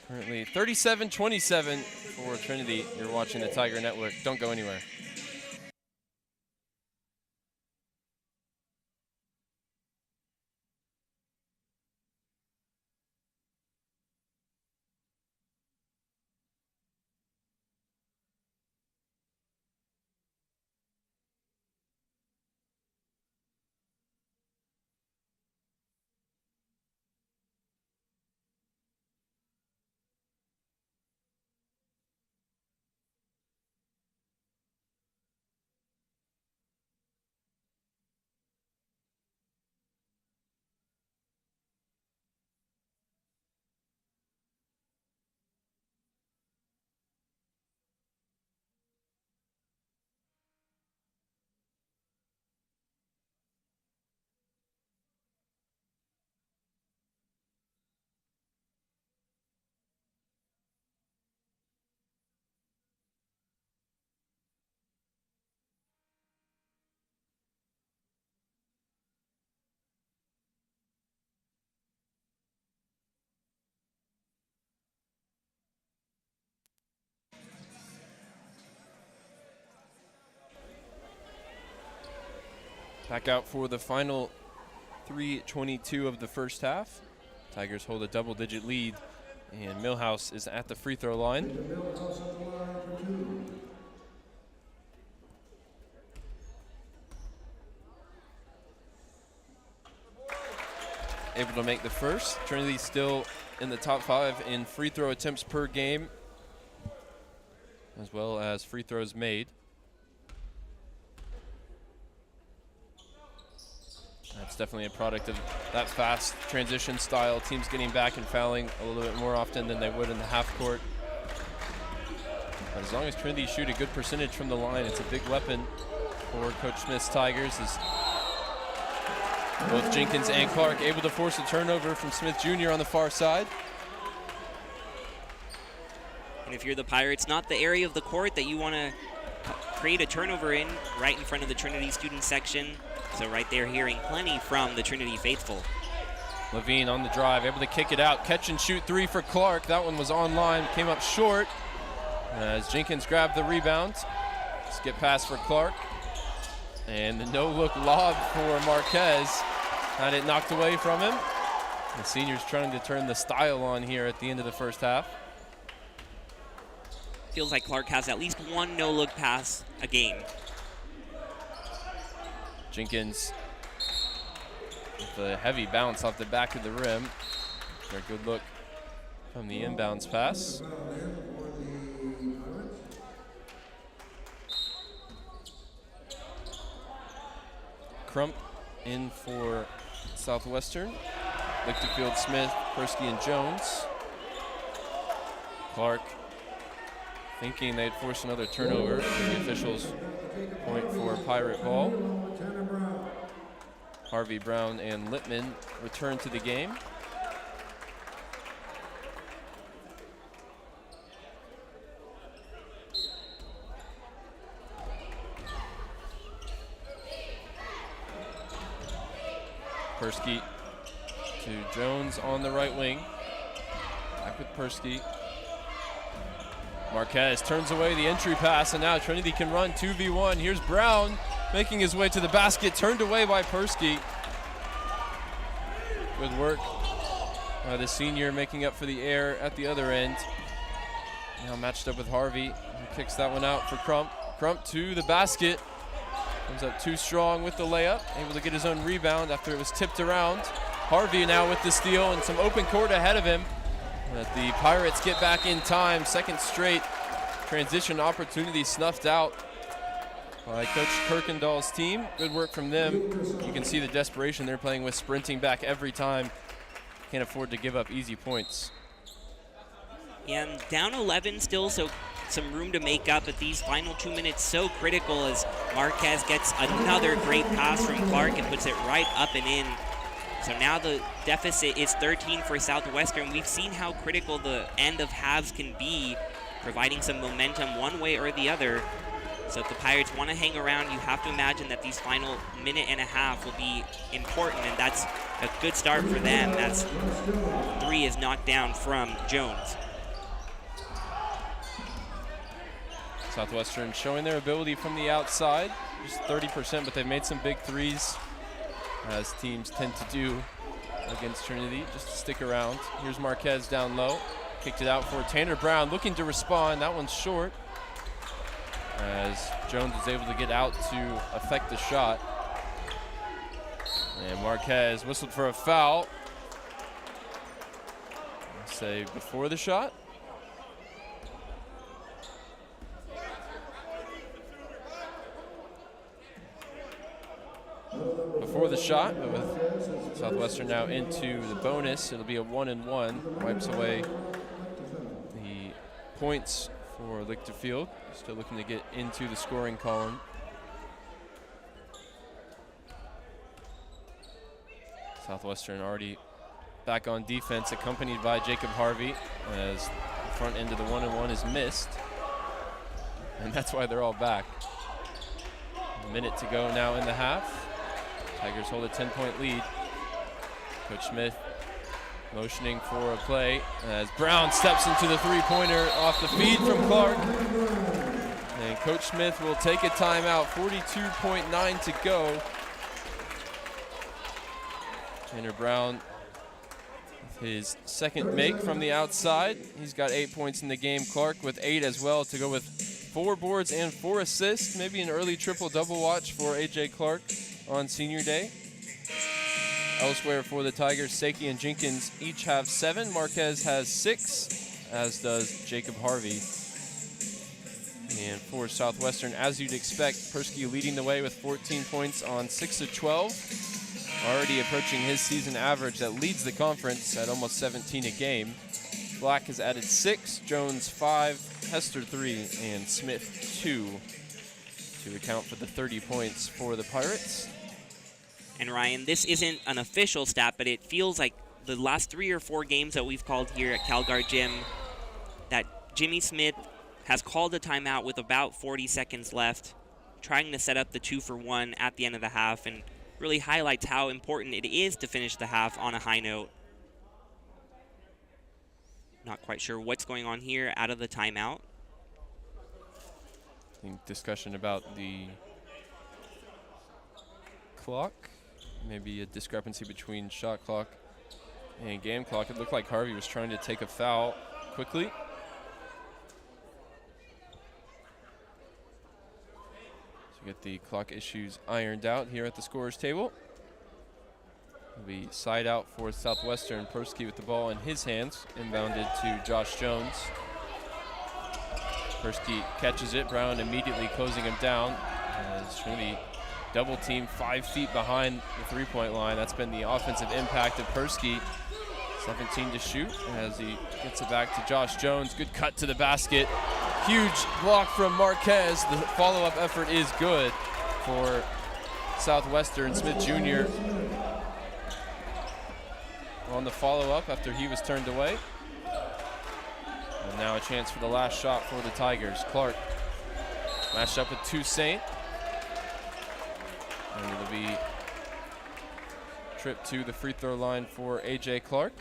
Currently 37-27 for Trinity. You're watching the Tiger Network. Don't go anywhere. Back out for the final 3:22 of the first half. Tigers hold a double-digit lead, and Millhouse is at the free throw line. Able to make the first. Trinity still in the top 5 in free throw attempts per game, as well as free throws made. That's definitely a product of that fast transition style. Teams getting back and fouling a little bit more often than they would in the half court. But as long as Trinity shoot a good percentage from the line, it's a big weapon for Coach Smith's Tigers. As both Jenkins and Clark able to force a turnover from Smith Jr. on the far side. And if you're the Pirates, not the area of the court that you want to create a turnover in, right in front of the Trinity student section. So right there, hearing plenty from the Trinity faithful. Levine on the drive, able to kick it out. Catch and shoot 3 for Clark. That one was on line, came up short. As Jenkins grabbed the rebound. Skip pass for Clark. And the no-look lob for Marquez. Had it knocked away from him. The senior's trying to turn the style on here at the end of the first half. Feels like Clark has at least one no-look pass a game. Jenkins with a heavy bounce off the back of the rim. A good look from the inbounds pass. Crump in for Southwestern. Lichterfield, Smith, Persky, and Jones. Clark thinking they'd force another turnover. The officials point for Pirate ball. Harvey, Brown, and Lippman return to the game. Persky to Jones on the right wing. Back with Persky. Marquez turns away the entry pass, and now Trinity can run 2v1. Here's Brown making his way to the basket, turned away by Persky. Good work. The senior making up for the air at the other end. Now matched up with Harvey. He kicks that one out for Crump. Crump to the basket. Comes up too strong with the layup. Able to get his own rebound after it was tipped around. Harvey now with the steal and some open court ahead of him. But the Pirates get back in time. Second straight transition opportunity snuffed out by Coach Kirkendall's team. Good work from them. You can see the desperation they're playing with, sprinting back every time. Can't afford to give up easy points. And down 11 still, so some room to make up, but these final 2 minutes so critical as Marquez gets another great pass from Clark and puts it right up and in. So now the deficit is 13 for Southwestern. We've seen how critical the end of halves can be, providing some momentum one way or the other. So if the Pirates want to hang around, you have to imagine that these final minute and a half will be important, and that's a good start for them as 3 is knocked down from Jones. Southwestern showing their ability from the outside, just 30%, but they've made some big threes, as teams tend to do against Trinity, just to stick around. Here's Marquez down low, kicked it out for Tanner Brown, looking to respond. That one's short, as Jones was able to get out to affect the shot. And Marquez whistled for a foul. I'll say before the shot. Before the shot, but with Southwestern now into the bonus, it'll be a 1-and-1. Wipes away the points for Lichterfield. Still looking to get into the scoring column. Southwestern already back on defense, accompanied by Jacob Harvey, as the front end of the 1-and-1 is missed. And that's why they're all back. A minute to go now in the half. Tigers hold a 10-point lead. Coach Smith motioning for a play as Brown steps into the three-pointer off the feed from Clark. And Coach Smith will take a timeout, 42.9 to go. Tanner Brown with his second make from the outside. He's got 8 points in the game. Clark with 8 as well to go with 4 boards and 4 assists. Maybe an early triple-double watch for A.J. Clark on senior day. Elsewhere for the Tigers, Seki and Jenkins each have 7. Marquez has 6, as does Jacob Harvey. And for Southwestern, as you'd expect, Persky leading the way with 14 points on 6 of 12. Already approaching his season average that leads the conference at almost 17 a game. Black has added 6, Jones 5, Hester 3, and Smith 2 to account for the 30 points for the Pirates. And Ryan, this isn't an official stat, but it feels like the last 3 or 4 games that we've called here at Calgar Gym, that Jimmy Smith has called a timeout with about 40 seconds left, trying to set up the 2-for-1 at the end of the half, and really highlights how important it is to finish the half on a high note. Not quite sure what's going on here out of the timeout. I think discussion about the clock. Maybe a discrepancy between shot clock and game clock. It looked like Harvey was trying to take a foul quickly. So get the clock issues ironed out here at the scorer's table. It'll be side out for Southwestern. Persky with the ball in his hands, inbounded to Josh Jones. Persky catches it. Brown immediately closing him down as Trinity double team 5 feet behind the three-point line. That's been the offensive impact of Persky. 17 to shoot as he gets it back to Josh Jones. Good cut to the basket. Huge block from Marquez. The follow-up effort is good for Southwestern. Smith Jr. on the follow-up after he was turned away. And now a chance for the last shot for the Tigers. Clark matched up with Toussaint. And it'll be trip to the free throw line for A.J. Clark.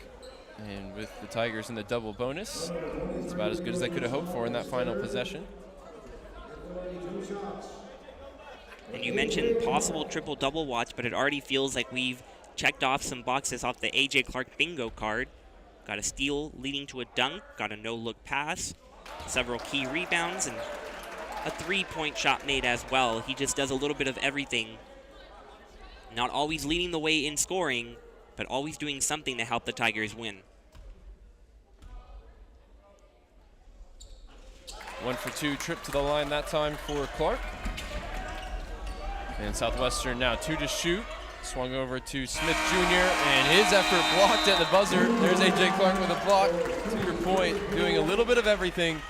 And with the Tigers in the double bonus, it's about as good as they could have hoped for in that final possession. And you mentioned possible triple-double watch, but it already feels like we've checked off some boxes off the A.J. Clark bingo card. Got a steal leading to a dunk, got a no-look pass, several key rebounds, and a three-point shot made as well. He just does a little bit of everything. Not always leading the way in scoring, but always doing something to help the Tigers win. 1 for 2 trip to the line that time for Clark. And Southwestern now 2 to shoot. Swung over to Smith Jr. and his effort blocked at the buzzer. There's A.J. Clark with a block. To your point, doing a little bit of everything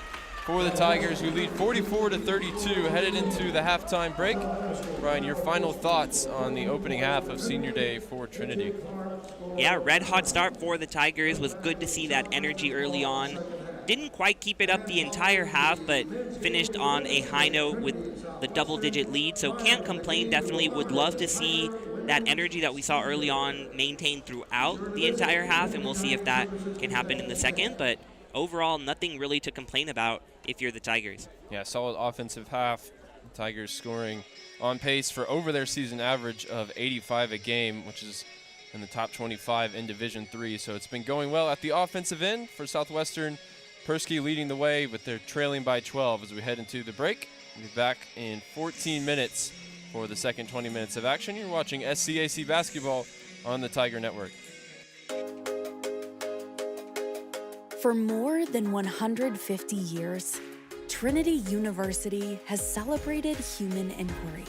for the Tigers, who lead 44-32 headed into the halftime break. Brian, your final thoughts on the opening half of Senior Day for Trinity? Yeah, red hot start for the Tigers. Was good to see that energy early on. Didn't quite keep it up the entire half, but finished on a high note with the double-digit lead. So can't complain, definitely. Would love to see that energy that we saw early on maintained throughout the entire half, and we'll see if that can happen in the second. But overall, nothing really to complain about if you're the Tigers. Yeah, solid offensive half. The Tigers scoring on pace for over their season average of 85 a game, which is in the top 25 in Division III. So it's been going well at the offensive end for Southwestern. Persky leading the way, but they're trailing by 12 as we head into the break. We'll be back in 14 minutes for the second 20 minutes of action. You're watching SCAC basketball on the Tiger Network. For more than 150 years, Trinity University has celebrated human inquiry.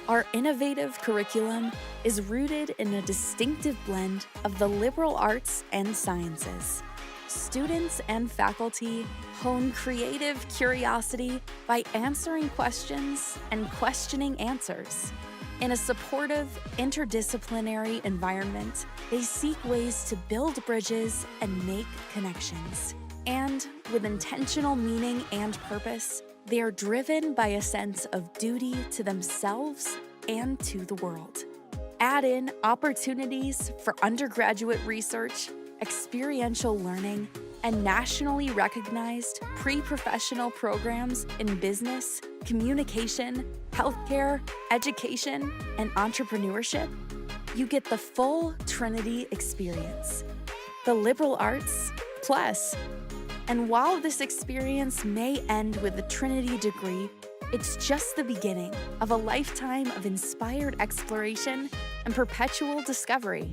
Our innovative curriculum is rooted in a distinctive blend of the liberal arts and sciences. Students and faculty hone creative curiosity by answering questions and questioning answers. In a supportive, interdisciplinary environment, they seek ways to build bridges and make connections. And with intentional meaning and purpose, they are driven by a sense of duty to themselves and to the world. Add in opportunities for undergraduate research, experiential learning, and nationally recognized pre-professional programs in business, communication, healthcare, education, and entrepreneurship, you get the full Trinity experience. The liberal arts plus. And while this experience may end with a Trinity degree, it's just the beginning of a lifetime of inspired exploration and perpetual discovery.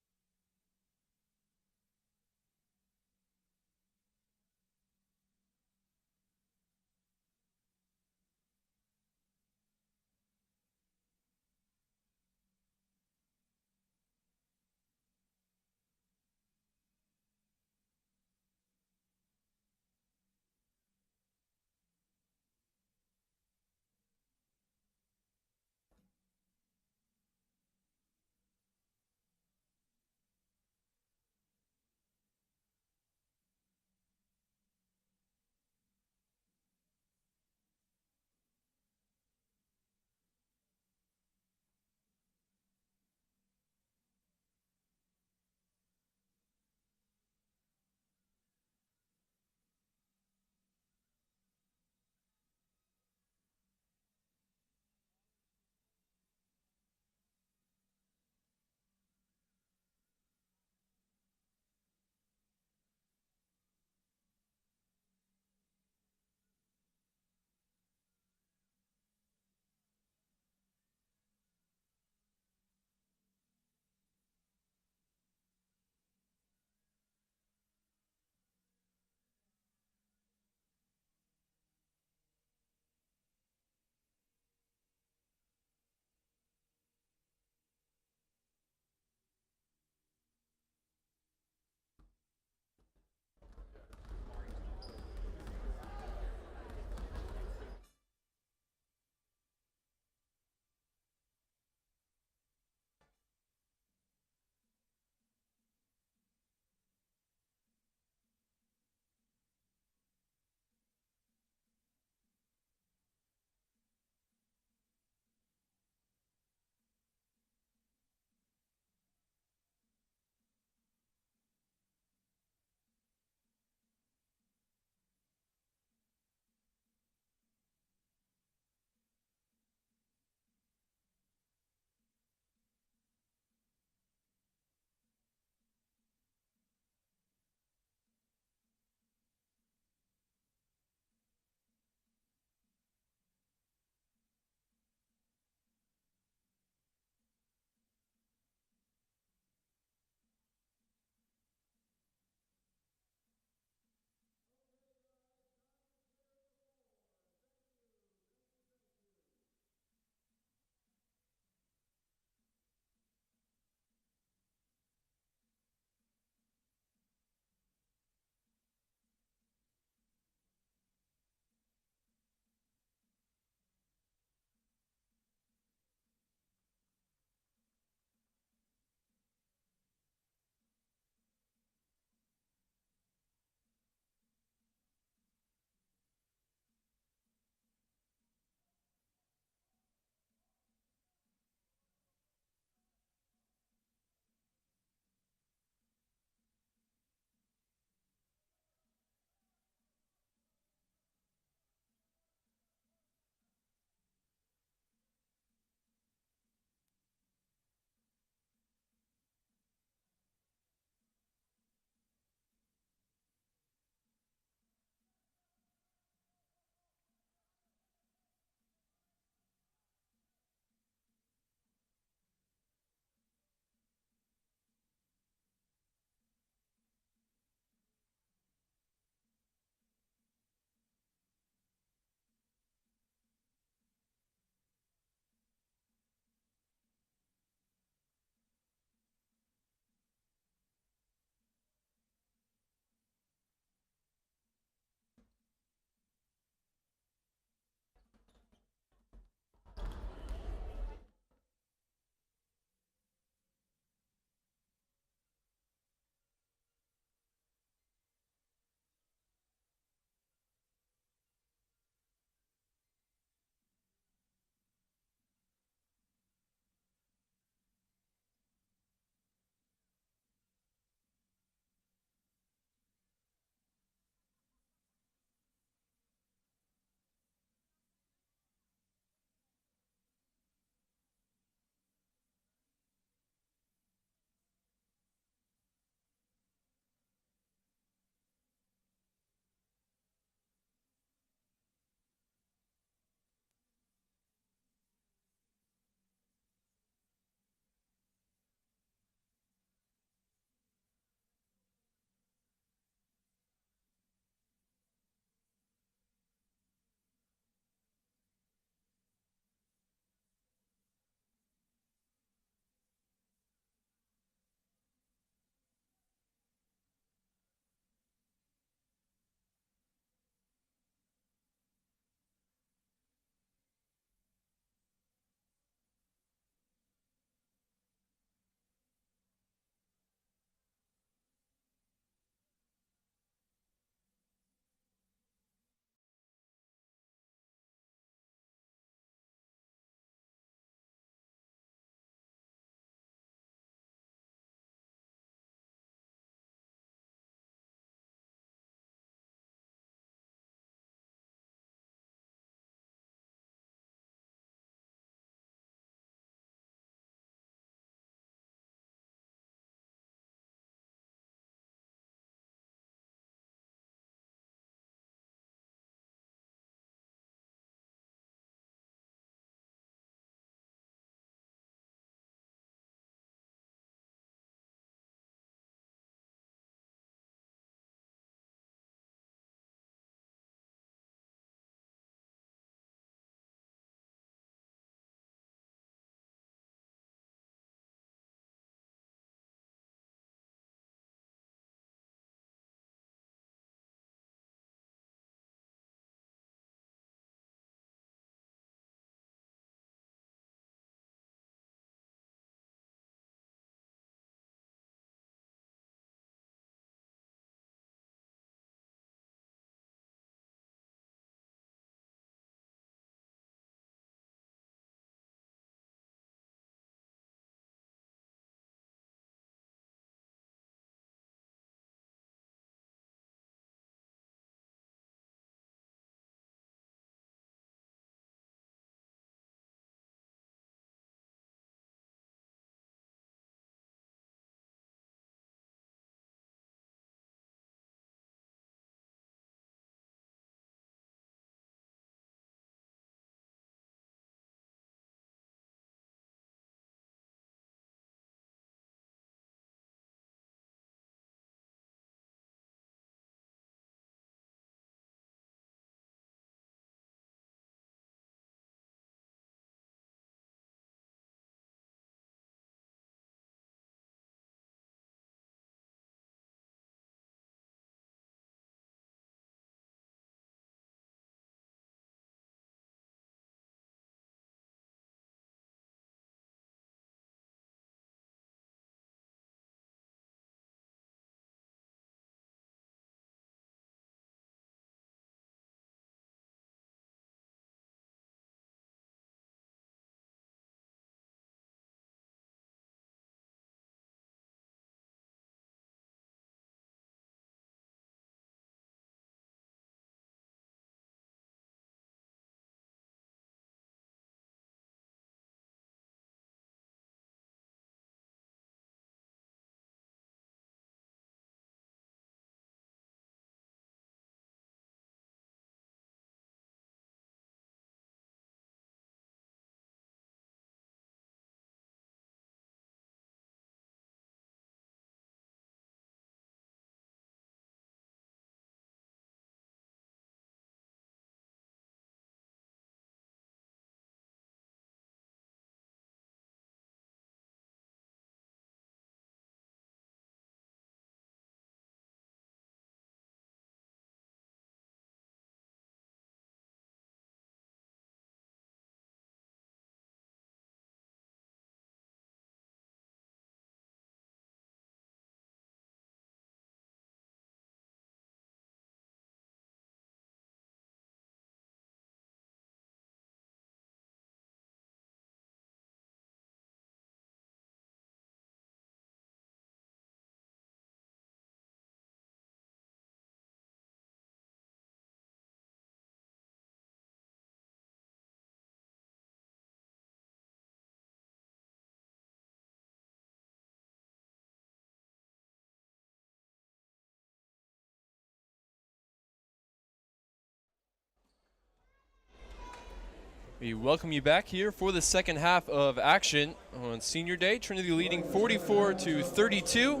We welcome you back here for the second half of action on Senior Day. Trinity leading 44-32.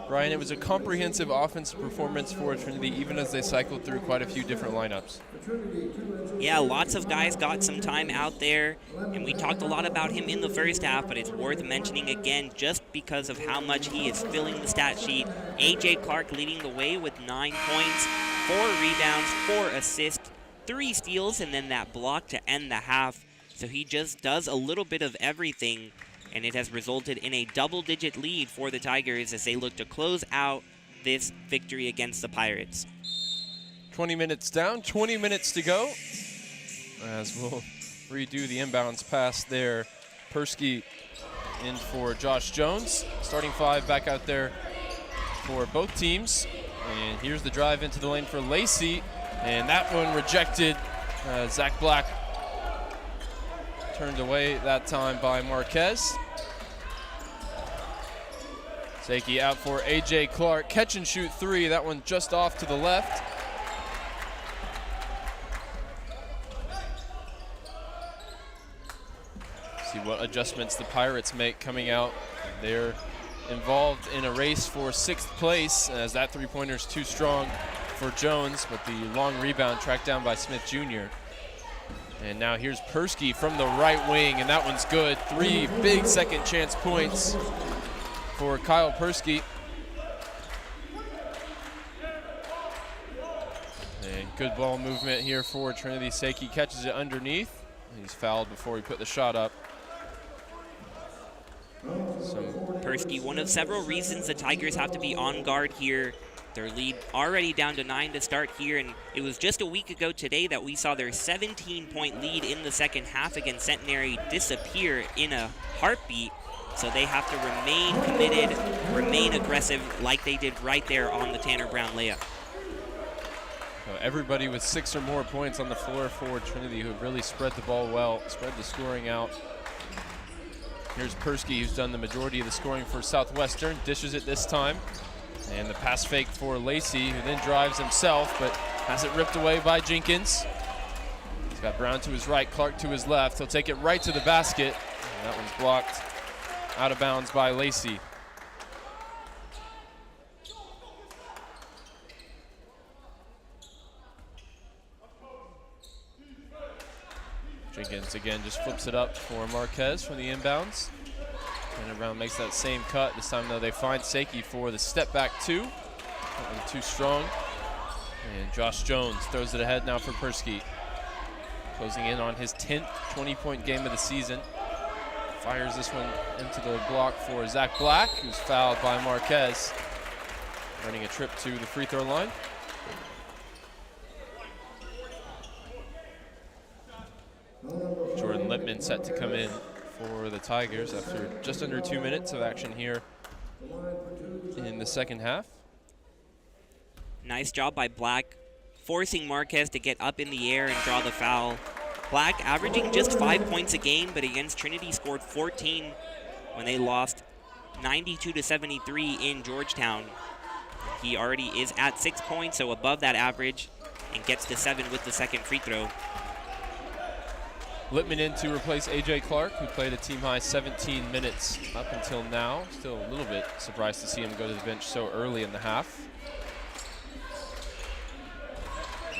Brian, it was a comprehensive offensive performance for Trinity, even as they cycled through quite a few different lineups. Yeah, lots of guys got some time out there, and we talked a lot about him in the first half, but it's worth mentioning again just because of how much he is filling the stat sheet. A.J. Clark leading the way with 9 points, 4 rebounds, 4 assists, 3 steals, and then that block to end the half. So he just does a little bit of everything, and it has resulted in a double-digit lead for the Tigers as they look to close out this victory against the Pirates. 20 minutes down, 20 minutes to go, as we'll redo the inbounds pass there. Persky in for Josh Jones. Starting 5 back out there for both teams. And here's the drive into the lane for Lacey, and that one rejected. Zach Black turned away that time by Marquez. Seiki out for A.J. Clark. Catch and shoot 3. That one just off to the left. See what adjustments the Pirates make coming out. They're involved in a race for 6th place, as that three-pointer is too strong for Jones, but the long rebound tracked down by Smith Jr. And now here's Persky from the right wing, and that one's good. 3 big second chance points for Kyle Persky. And good ball movement here for Trinity. Seiki catches it underneath. He's fouled before he put the shot up. Persky, one of several reasons the Tigers have to be on guard here. Their lead already down to 9 to start here, and it was just a week ago today that we saw their 17-point lead in the second half against Centenary disappear in a heartbeat. So they have to remain committed, remain aggressive like they did right there on the Tanner Brown layup. Everybody with 6 or more points on the floor for Trinity, who have really spread the ball well, spread the scoring out. Here's Persky, who's done the majority of the scoring for Southwestern, dishes it this time. And the pass fake for Lacey, who then drives himself, but has it ripped away by Jenkins. He's got Brown to his right, Clark to his left. He'll take it right to the basket. And that one's blocked out of bounds by Lacey. Jenkins again just flips it up for Marquez from the inbounds. And Brown makes that same cut. This time, though, they find Seiki for the step back 2. That one too strong. And Josh Jones throws it ahead now for Persky. Closing in on his 10th 20-point game of the season. Fires this one into the block for Zach Black, who's fouled by Marquez. Running a trip to the free throw line. Jordan Lippman set to come in for the Tigers after just under 2 minutes of action here in the second half. Nice job by Black, forcing Marquez to get up in the air and draw the foul. Black averaging just 5 points a game, but against Trinity scored 14 when they lost 92-73 in Georgetown. He already is at 6 points, so above that average, and gets to 7 with the second free throw. Lippman in to replace A.J. Clark, who played a team-high 17 minutes up until now. Still a little bit surprised to see him go to the bench so early in the half.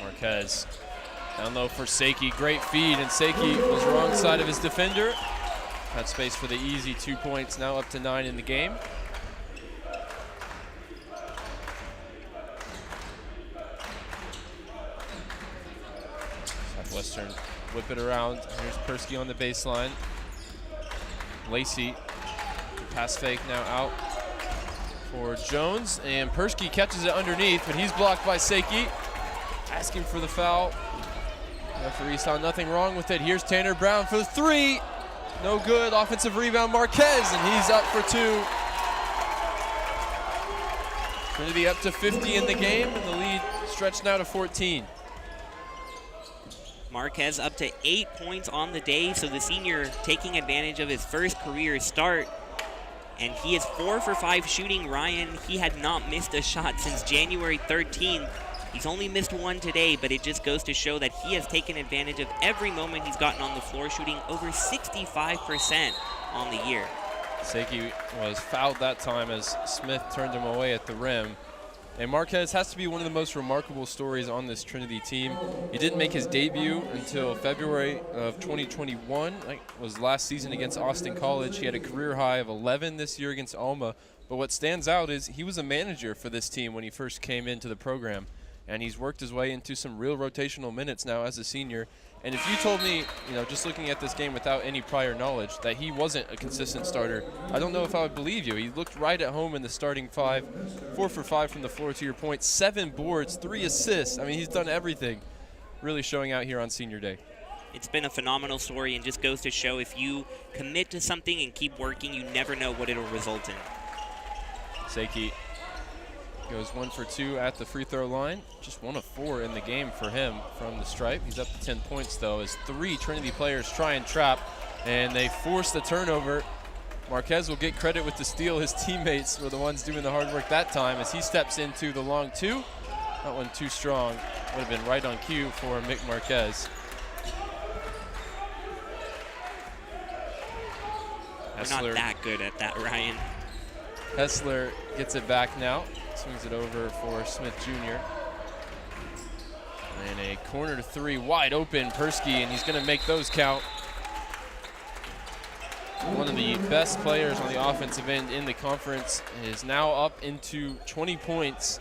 Marquez down low for Seiki. Great feed, and Seiki was wrong side of his defender. Had space for the easy 2 points, now up to 9 in the game. Southwestern whip it around. Here's Persky on the baseline. Lacey, pass fake now out for Jones, and Persky catches it underneath, but he's blocked by Seiki. Asking for the foul. Referee saw nothing wrong with it. Here's Tanner Brown for the 3. No good. Offensive rebound, Marquez, and he's up for 2. Trinity up to 50 in the game, and the lead stretched now to 14. Marquez up to 8 points on the day, so the senior taking advantage of his first career start. And he is 4 for 5 shooting. Ryan, he had not missed a shot since January 13th. He's only missed one today, but it just goes to show that he has taken advantage of every moment he's gotten on the floor, shooting over 65% on the year. Seiki was fouled that time as Smith turned him away at the rim. And Marquez has to be one of the most remarkable stories on this Trinity team. He didn't make his debut until February of 2021. That was last season against Austin College. He had a career high of 11 this year against Alma. But what stands out is he was a manager for this team when he first came into the program. And he's worked his way into some real rotational minutes now as a senior. And if you told me, just looking at this game without any prior knowledge, that he wasn't a consistent starter, I don't know if I would believe you. He looked right at home in the starting five, 4 for 5 from the floor, to your point, 7 boards, 3 assists. I mean, he's done everything, really showing out here on senior day. It's been a phenomenal story, and just goes to show if you commit to something and keep working, you never know what it'll result in. Seiki goes 1 for 2 at the free throw line. Just 1 of 4 in the game for him from the stripe. He's up to 10 points, though, as 3 Trinity players try and trap, and they force the turnover. Marquez will get credit with the steal. His teammates were the ones doing the hard work that time as he steps into the long 2. That one too strong. Would have been right on cue for Mick Marquez. We're not that good at that, Ryan. Hessler gets it back now. Swings it over for Smith Jr. And a corner to 3, wide open, Persky, and he's going to make those count. One of the best players on the offensive end in the conference is now up into 20 points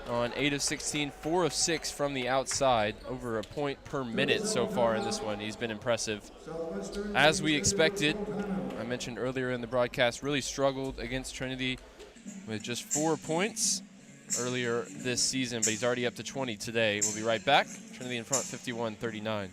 on 8 of 16, 4 of 6 from the outside, over a point per minute so far in this one. He's been impressive. As we expected, I mentioned earlier in the broadcast, really struggled against Trinity with just 4 points earlier this season, but he's already up to 20 today. We'll be right back. Trinity in front, 51-39.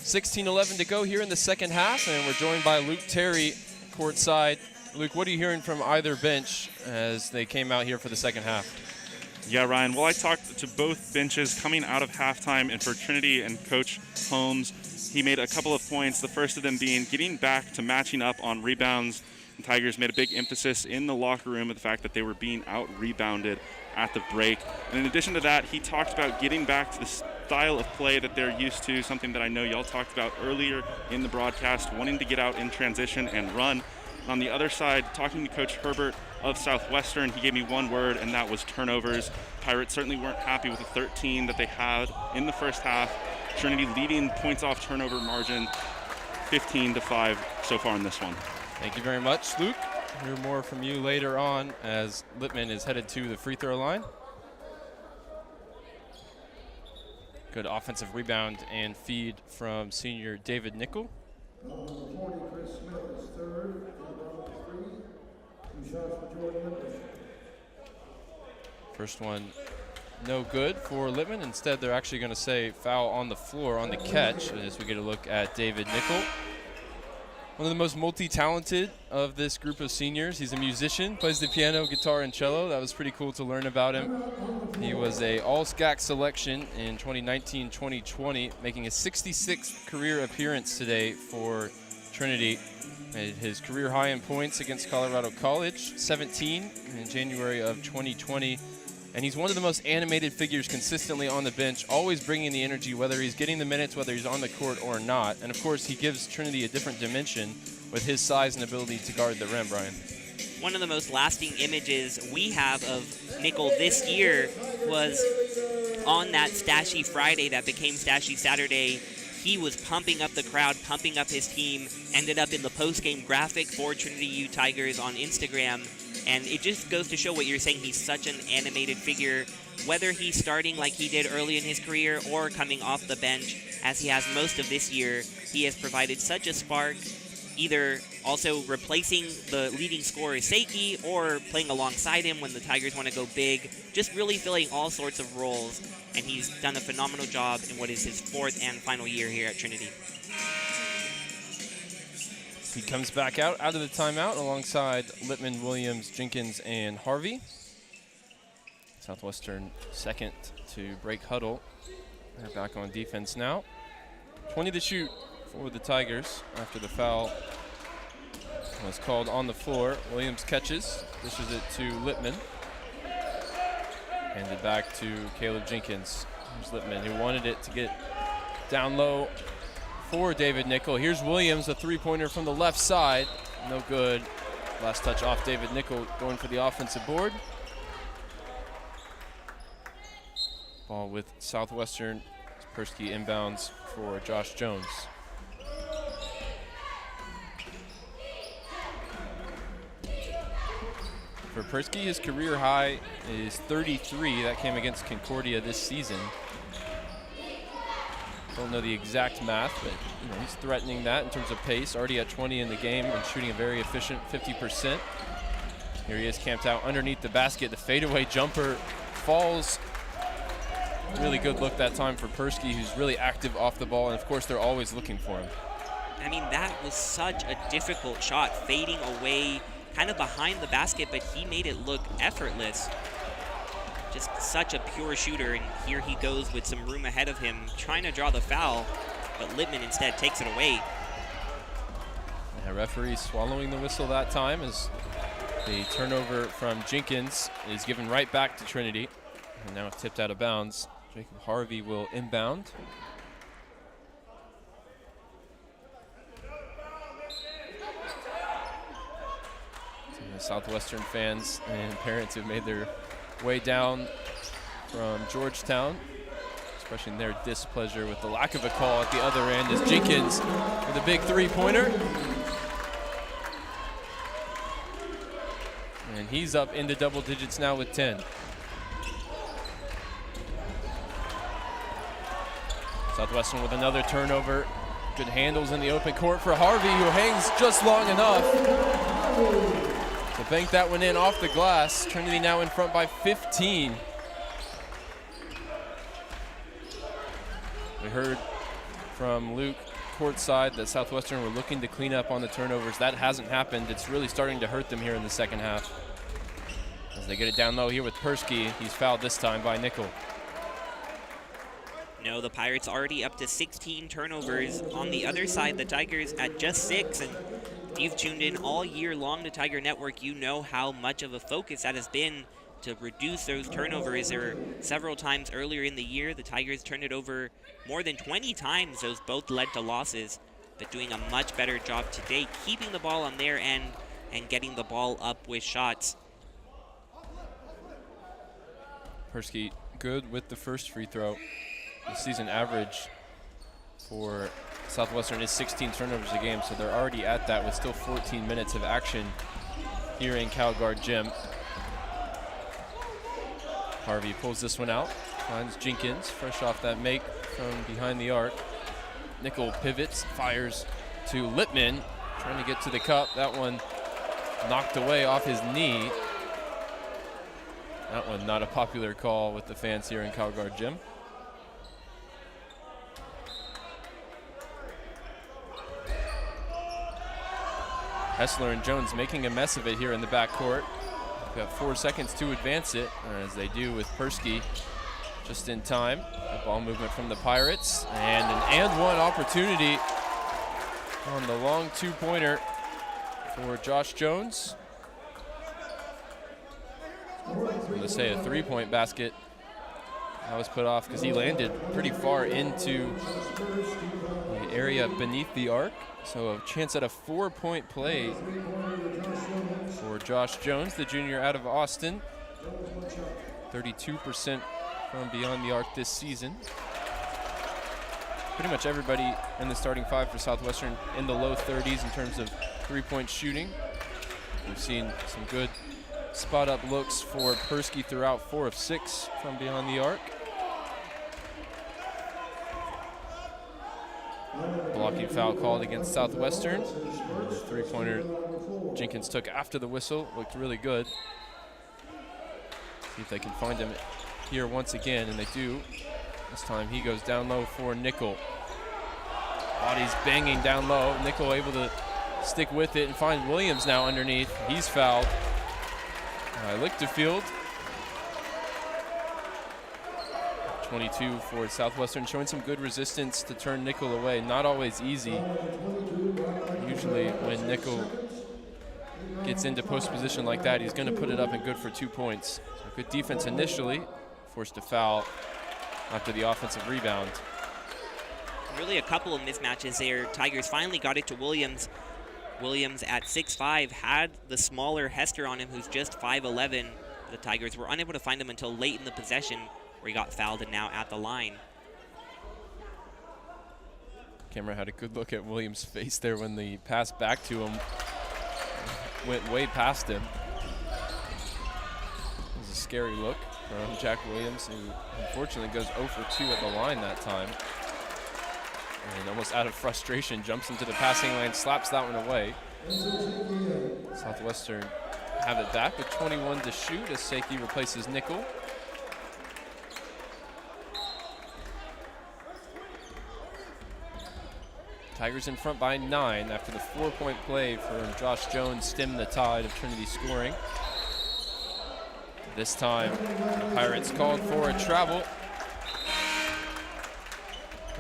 $16-11 to go here in the second half, and we're joined by Luke Terry courtside. Luke, what are you hearing from either bench as they came out here for the second half? Yeah, Ryan. Well, I talked to both benches coming out of halftime, and for Trinity and Coach Holmes, he made a couple of points, the first of them being getting back to matching up on rebounds. The Tigers made a big emphasis in the locker room of the fact that they were being out-rebounded at the break. And in addition to that, he talked about getting back to the style of play that they're used to, something that I know y'all talked about earlier in the broadcast, wanting to get out in transition and run. On the other side, talking to Coach Herbert of Southwestern, he gave me one word, and that was turnovers. Pirates certainly weren't happy with the 13 that they had in the first half. Trinity leading points off turnover margin 15-5 so far in this one. Thank you very much, Luke. Hear more from you later on as Lippman is headed to the free throw line. Good offensive rebound and feed from senior David Nickel. Number 40, Chris Smith is third. Number 3, 2 shots for Jordan Lippman. First one, no good for Lippman. Instead, they're actually going to say foul on the floor on the catch as we get a look at David Nickel. One of the most multi-talented of this group of seniors. He's a musician, plays the piano, guitar, and cello. That was pretty cool to learn about him. He was a all-SCAC selection in 2019-2020, making his 66th career appearance today for Trinity. Made his career high in points against Colorado College, 17 in January of 2020. And he's one of the most animated figures consistently on the bench, always bringing the energy, whether he's getting the minutes, whether he's on the court or not. And, of course, he gives Trinity a different dimension with his size and ability to guard the rim, Brian. One of the most lasting images we have of Nickel this year was on that Stashy Friday that became Stashy Saturday. He was pumping up the crowd, pumping up his team, ended up in the post-game graphic for Trinity U Tigers on Instagram. And it just goes to show what you're saying. He's such an animated figure, whether he's starting like he did early in his career or coming off the bench, as he has most of this year. He has provided such a spark, either also replacing the leading scorer Seiki or playing alongside him when the Tigers want to go big, just really filling all sorts of roles. And he's done a phenomenal job in what is his 4th and final year here at Trinity. He comes back out of the timeout alongside Lippman, Williams, Jenkins, and Harvey. Southwestern second to break huddle. They're back on defense now. 20 to shoot for the Tigers after the foul was called on the floor. Williams catches, dishes it to Lippman. Handed back to Caleb Jenkins. Here's Lippman, who wanted it to get down low for David Nickel. Here's Williams, a three-pointer from the left side. No good. Last touch off David Nickel, going for the offensive board. Ball with Southwestern. Persky inbounds for Josh Jones. For Persky, his career high is 33. That came against Concordia this season. Don't know the exact math, but he's threatening that in terms of pace. Already at 20 in the game and shooting a very efficient 50%. Here he is camped out underneath the basket. The fadeaway jumper falls. Really good look that time for Persky, who's really active off the ball, and of course they're always looking for him. I mean, that was such a difficult shot, fading away kind of behind the basket, but he made it look effortless. Just such a pure shooter, and here he goes with some room ahead of him, trying to draw the foul, but Lippman instead takes it away. The referee swallowing the whistle that time as the turnover from Jenkins is given right back to Trinity, and now tipped out of bounds. Jacob Harvey will inbound. Some of the Southwestern fans and parents have made their way down from Georgetown, expressing their displeasure with the lack of a call at the other end as Jenkins with a big three-pointer. And he's up into double digits now with 10. Southwestern with another turnover. Good handles in the open court for Harvey, who hangs just long enough to bank that one in off the glass. Trinity now in front by 15. We heard from Luke courtside that Southwestern were looking to clean up on the turnovers. That hasn't happened. It's really starting to hurt them here in the second half. As they get it down low here with Persky. He's fouled this time by Nickel. No, the Pirates already up to 16 turnovers. On the other side, the Tigers at just 6. And if you've tuned in all year long to Tiger Network, you know how much of a focus that has been to reduce those turnovers. There were several times earlier in the year the Tigers turned it over more than 20 times. Those both led to losses, but doing a much better job today, keeping the ball on their end and getting the ball up with shots. Persky good with the first free throw. The season average for Southwestern is 16 turnovers a game, so they're already at that with still 14 minutes of action here in CalGuard Gym. Harvey pulls this one out, finds Jenkins, fresh off that make from behind the arc. Nickel pivots, fires to Lippman, trying to get to the cup. That one knocked away off his knee. That one not a popular call with the fans here in CalGuard Gym. Hessler and Jones making a mess of it here in the backcourt. Got 4 seconds to advance it, as they do with Persky just in time. The ball movement from the Pirates, and an and-one opportunity on the long two-pointer for Josh Jones. I'm going to say a three-point basket. That was put off because he landed pretty far into the area beneath the arc. So a chance at a 4-point play for Josh Jones, the junior out of Austin. 32% from beyond the arc this season. Pretty much everybody in the starting five for Southwestern in the low 30s in terms of three-point shooting. We've seen some good spot up looks for Persky throughout, 4 of 6 from beyond the arc. Blocking foul called against Southwestern. The three-pointer Jenkins took after the whistle looked really good. See if they can find him here once again, and they do. This time he goes down low for Nickel. Body's banging down low. Nickel able to stick with it and find Williams now underneath. He's fouled. Lichterfield. 22 for Southwestern, showing some good resistance to turn Nickel away. Not always easy. Usually when Nickel gets into post position like that, he's going to put it up and good for 2 points. So good defense initially, forced to foul after the offensive rebound. Really a couple of mismatches there. Tigers finally got it to Williams. Williams at 6'5" had the smaller Hester on him, who's just 5'11". The Tigers were unable to find him until late in the possession, where he got fouled and now at the line. Camera had a good look at Williams' face there when the pass back to him went way past him. It was a scary look from Jack Williams, who unfortunately goes 0 for 2 at the line that time. And almost out of frustration, jumps into the passing lane, slaps that one away. Southwestern have it back with 21 to shoot as Seiki replaces Nickel. Tigers in front by 9 after the 4-point play from Josh Jones stemmed the tide of Trinity scoring. This time, the Pirates called for a travel.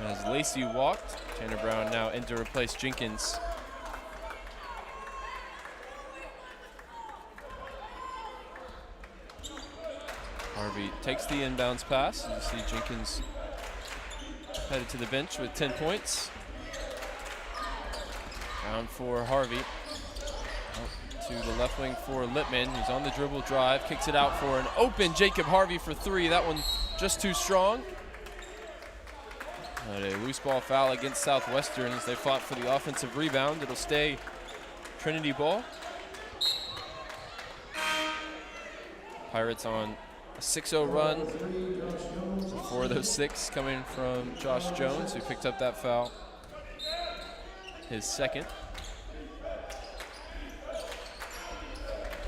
As Lacey walked, Tanner Brown now in to replace Jenkins. Harvey takes the inbounds pass. You see Jenkins headed to the bench with 10 points. Down for Harvey. Out to the left wing for Lippman, who's on the dribble drive, kicks it out for an open Jacob Harvey for 3. That one just too strong. And a loose ball foul against Southwestern as they fought for the offensive rebound. It'll stay Trinity ball. Pirates on a 6-0 run. 4 of those 6 coming from Josh Jones, who picked up that foul. His second.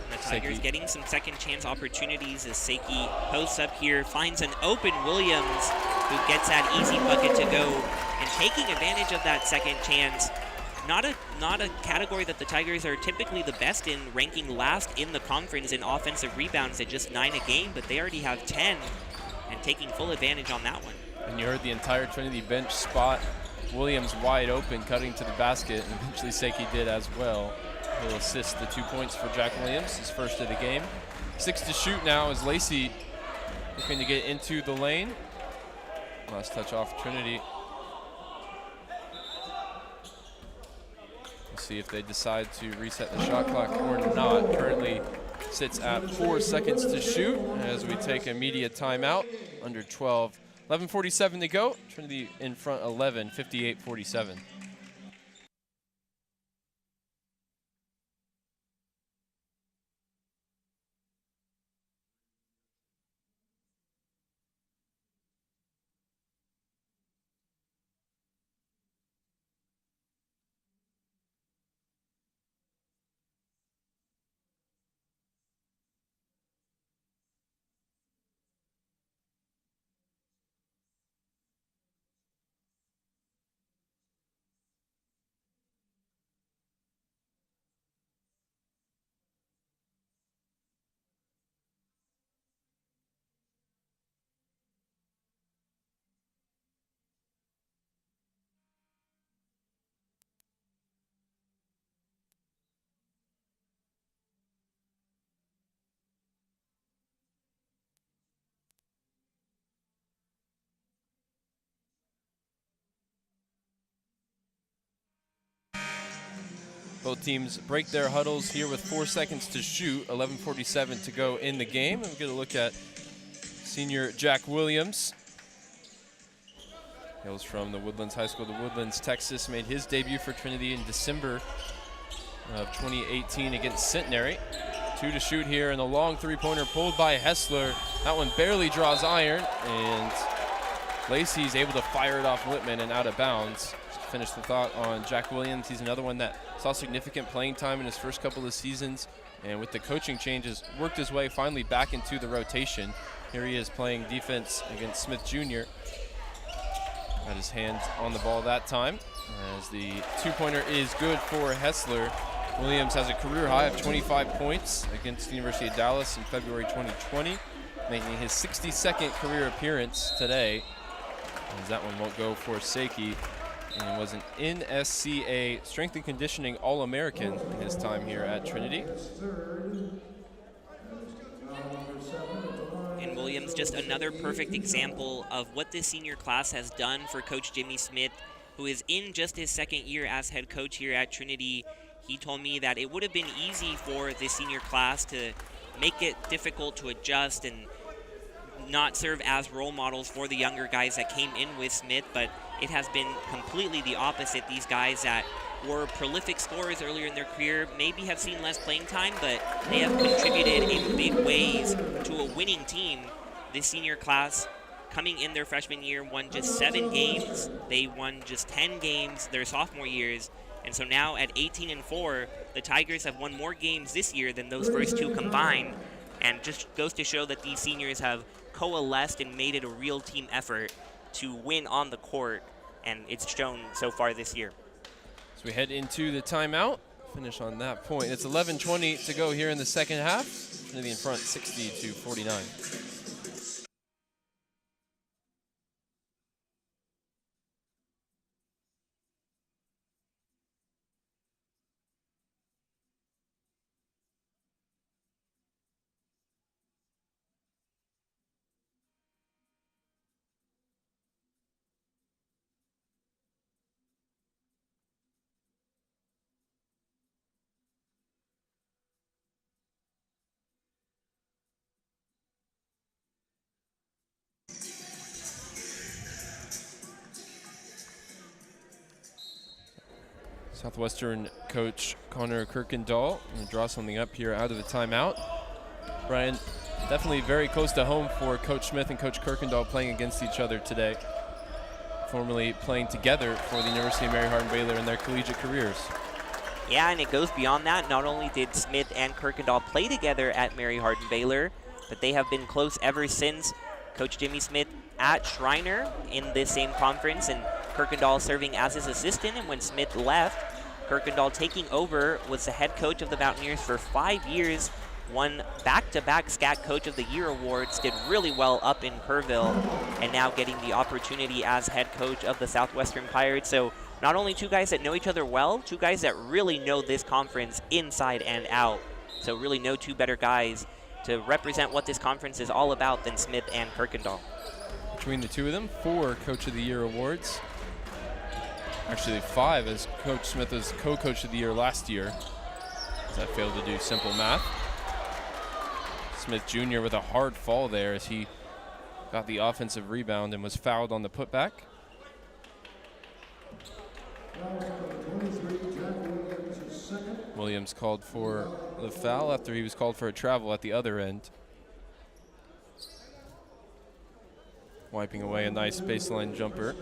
And the Tigers getting some second chance opportunities as Seiki posts up here, finds an open Williams, who gets that easy bucket to go, and taking advantage of that second chance. Not a category that the Tigers are typically the best in, ranking last in the conference in offensive rebounds at just 9 a game, but they already have 10 and taking full advantage on that one. And you heard the entire Trinity bench spot Williams wide open, cutting to the basket, and eventually Seiki did as well. He'll assist the 2 points for Jack Williams, his first of the game. 6 to shoot now as Lacey looking to get into the lane. Last touch off Trinity. We'll see if they decide to reset the shot clock or not. Currently sits at 4 seconds to shoot as we take a media timeout. Under 12. 11:47 to go. Trinity in front 11, 58-47. Both teams break their huddles here with 4 seconds to shoot, 11:47 to go in the game. And we're going to look at senior Jack Williams. Hails from the Woodlands High School, the Woodlands, Texas. Made his debut for Trinity in December of 2018 against Centenary. 2 to shoot here, and a long three-pointer pulled by Hessler. That one barely draws iron, and Lacey's able to fire it off Lippman and out of bounds. Finish the thought on Jack Williams. He's another one that saw significant playing time in his first couple of seasons, and with the coaching changes, worked his way finally back into the rotation. Here he is playing defense against Smith Jr. Got his hands on the ball that time, as the two-pointer is good for Hessler. Williams has a career high of 25 points against the University of Dallas in February 2020, making his 62nd career appearance today, as that one won't go for Seiki. And was an NSCA Strength and Conditioning All-American in his time here at Trinity. And Williams, just another perfect example of what this senior class has done for Coach Jimmy Smith, who is in just his second year as head coach here at Trinity. He told me that it would have been easy for this senior class to make it difficult to adjust and not serve as role models for the younger guys that came in with Smith, but it has been completely the opposite. These guys that were prolific scorers earlier in their career maybe have seen less playing time, but they have contributed in big ways to a winning team. This senior class, coming in their freshman year, won just 7 games. They won just 10 games their sophomore years. And so now at 18-4, the Tigers have won more games this year than those first 2 combined. And just goes to show that these seniors have coalesced and made it a real team effort to win on the court, and it's shown so far this year. So we head into the timeout. Finish on that point. It's 11:20 to go here in the second half. Trinity in front, 60-49. Southwestern coach Connor Kirkendall going to draw something up here out of the timeout. Brian, definitely very close to home for Coach Smith and Coach Kirkendall playing against each other today, formerly playing together for the University of Mary Hardin-Baylor in their collegiate careers. Yeah, and it goes beyond that. Not only did Smith and Kirkendall play together at Mary Hardin-Baylor, but they have been close ever since. Coach Jimmy Smith at Schreiner in this same conference, and Kirkendall serving as his assistant. And when Smith left, Kirkendall taking over, was the head coach of the Mountaineers for 5 years, won back-to-back SCAT Coach of the Year awards, did really well up in Kerrville, and now getting the opportunity as head coach of the Southwestern Pirates. So not only 2 guys that know each other well, 2 guys that really know this conference inside and out. So really no 2 better guys to represent what this conference is all about than Smith and Kirkendall. Between the 2 of them, 4 Coach of the Year awards. Actually 5, as Coach Smith was co-coach of the year last year, as I failed to do simple math. Smith Jr. with a hard fall there as he got the offensive rebound and was fouled on the putback. Williams called for the foul after he was called for a travel at the other end. Wiping away a nice baseline jumper.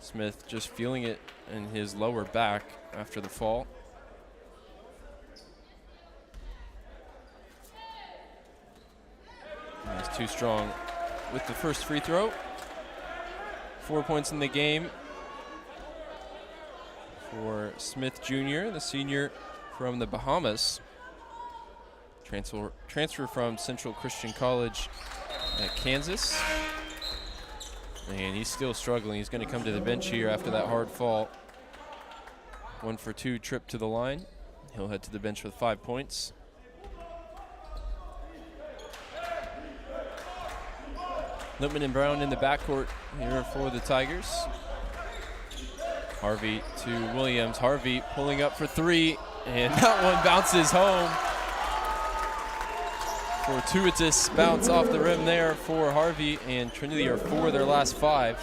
Smith just feeling it in his lower back after the fall. He's too strong with the first free throw. 4 points in the game for Smith Jr., the senior from the Bahamas. Transfer from Central Christian College at Kansas. And he's still struggling. He's going to come to the bench here after that hard fall. 1 for 2 trip to the line. He'll head to the bench with 5 points. Lippman and Brown in the backcourt here for the Tigers. Harvey to Williams. Harvey pulling up for 3, and that one bounces home. Fortuitous bounce off the rim there for Harvey, and Trinity are 4 of their last 5.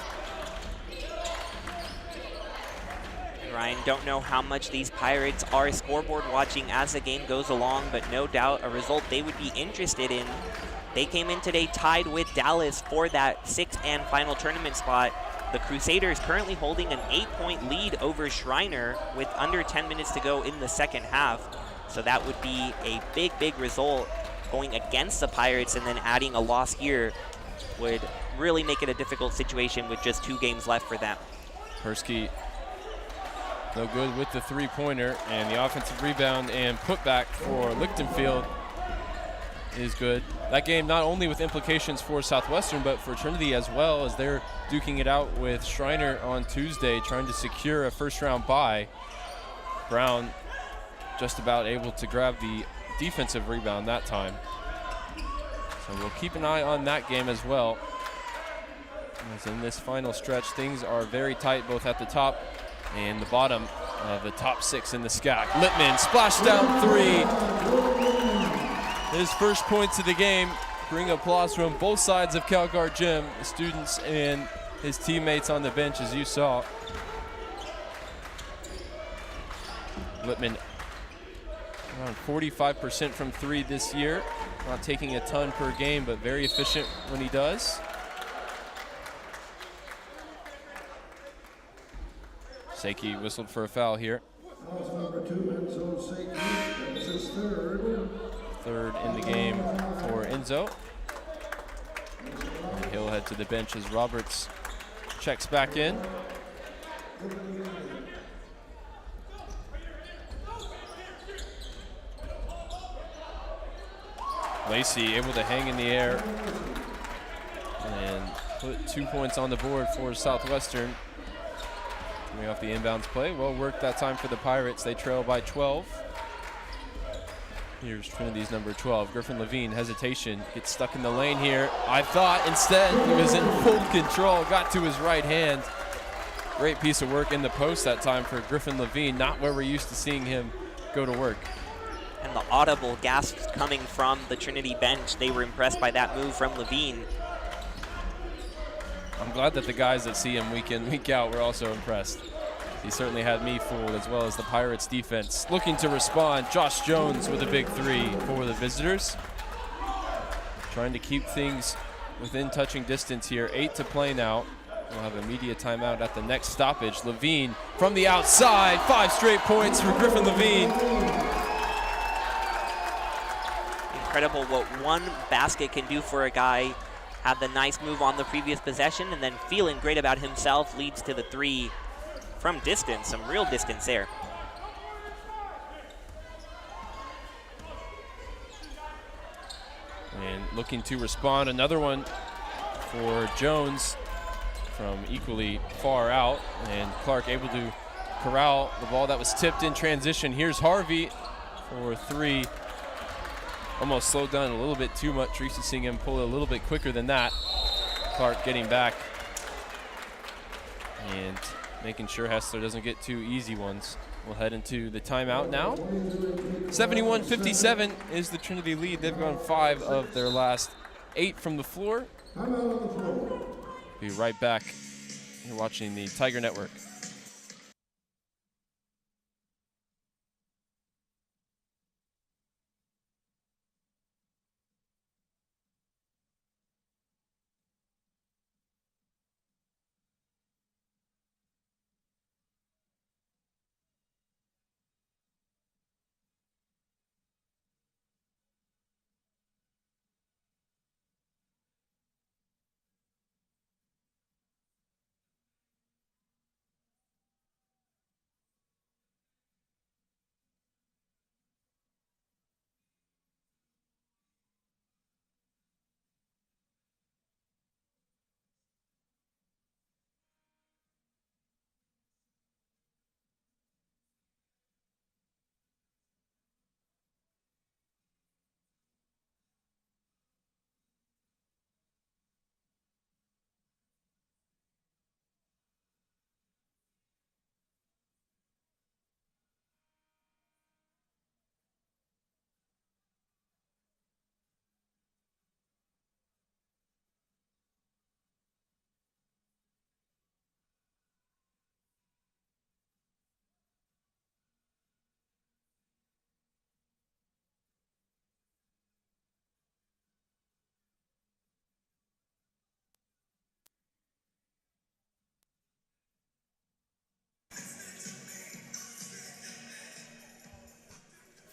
Ryan, don't know how much these Pirates are scoreboard watching as the game goes along, but no doubt a result they would be interested in. They came in today tied with Dallas for that 6th and final tournament spot. The Crusaders currently holding an 8-point lead over Shriner with under 10 minutes to go in the second half. So that would be a big, big result going against the Pirates, and then adding a loss here would really make it a difficult situation with just 2 games left for them. Persky no good with the three-pointer, and the offensive rebound and putback for Lichtenfield is good. That game not only with implications for Southwestern, but for Trinity as well, as they're duking it out with Shriner on Tuesday, trying to secure a first-round bye. Brown just about able to grab the defensive rebound that time. So we'll keep an eye on that game as well. As in this final stretch, things are very tight both at the top and the bottom of the top 6 in the SCAC. Littman, splash down 3. His first points of the game bring applause from both sides of CalGuard Gym, the students and his teammates on the bench, as you saw. Littman around 45% from 3 this year. Not taking a ton per game, but very efficient when he does. Seiki whistled for a foul here. Foul number 2, Enzo Seiki. That's his third. Third in the game for Enzo. And he'll head to the bench as Roberts checks back in. Lacey able to hang in the air and put 2 points on the board for Southwestern. Coming off the inbounds play. Well worked that time for the Pirates. They trail by 12. Here's Trinity's number 12, Griffin Levine. Hesitation, gets stuck in the lane here. I thought instead he was in full control, got to his right hand. Great piece of work in the post that time for Griffin Levine, not where we're used to seeing him go to work. And the audible gasps coming from the Trinity bench. They were impressed by that move from Levine. I'm glad that the guys that see him week in, week out were also impressed. He certainly had me fooled, as well as the Pirates defense. Looking to respond, Josh Jones with a big 3 for the visitors. Trying to keep things within touching distance here. 8 to play now. We'll have a media timeout at the next stoppage. Levine from the outside, 5 straight points for Griffin Levine. Incredible what one basket can do for a guy. Had the nice move on the previous possession, and then feeling great about himself leads to the 3 from distance, some real distance there. And looking to respond, another one for Jones from equally far out, and Clark able to corral the ball that was tipped in transition. Here's Harvey for 3. Almost slowed down a little bit too much. Used to seeing him pull it a little bit quicker than that. Clark getting back and making sure Hessler doesn't get 2 easy ones. We'll head into the timeout now. 71-57 is the Trinity lead. They've gone 5 of their last 8 from the floor. Be right back. You're watching the Tiger Network.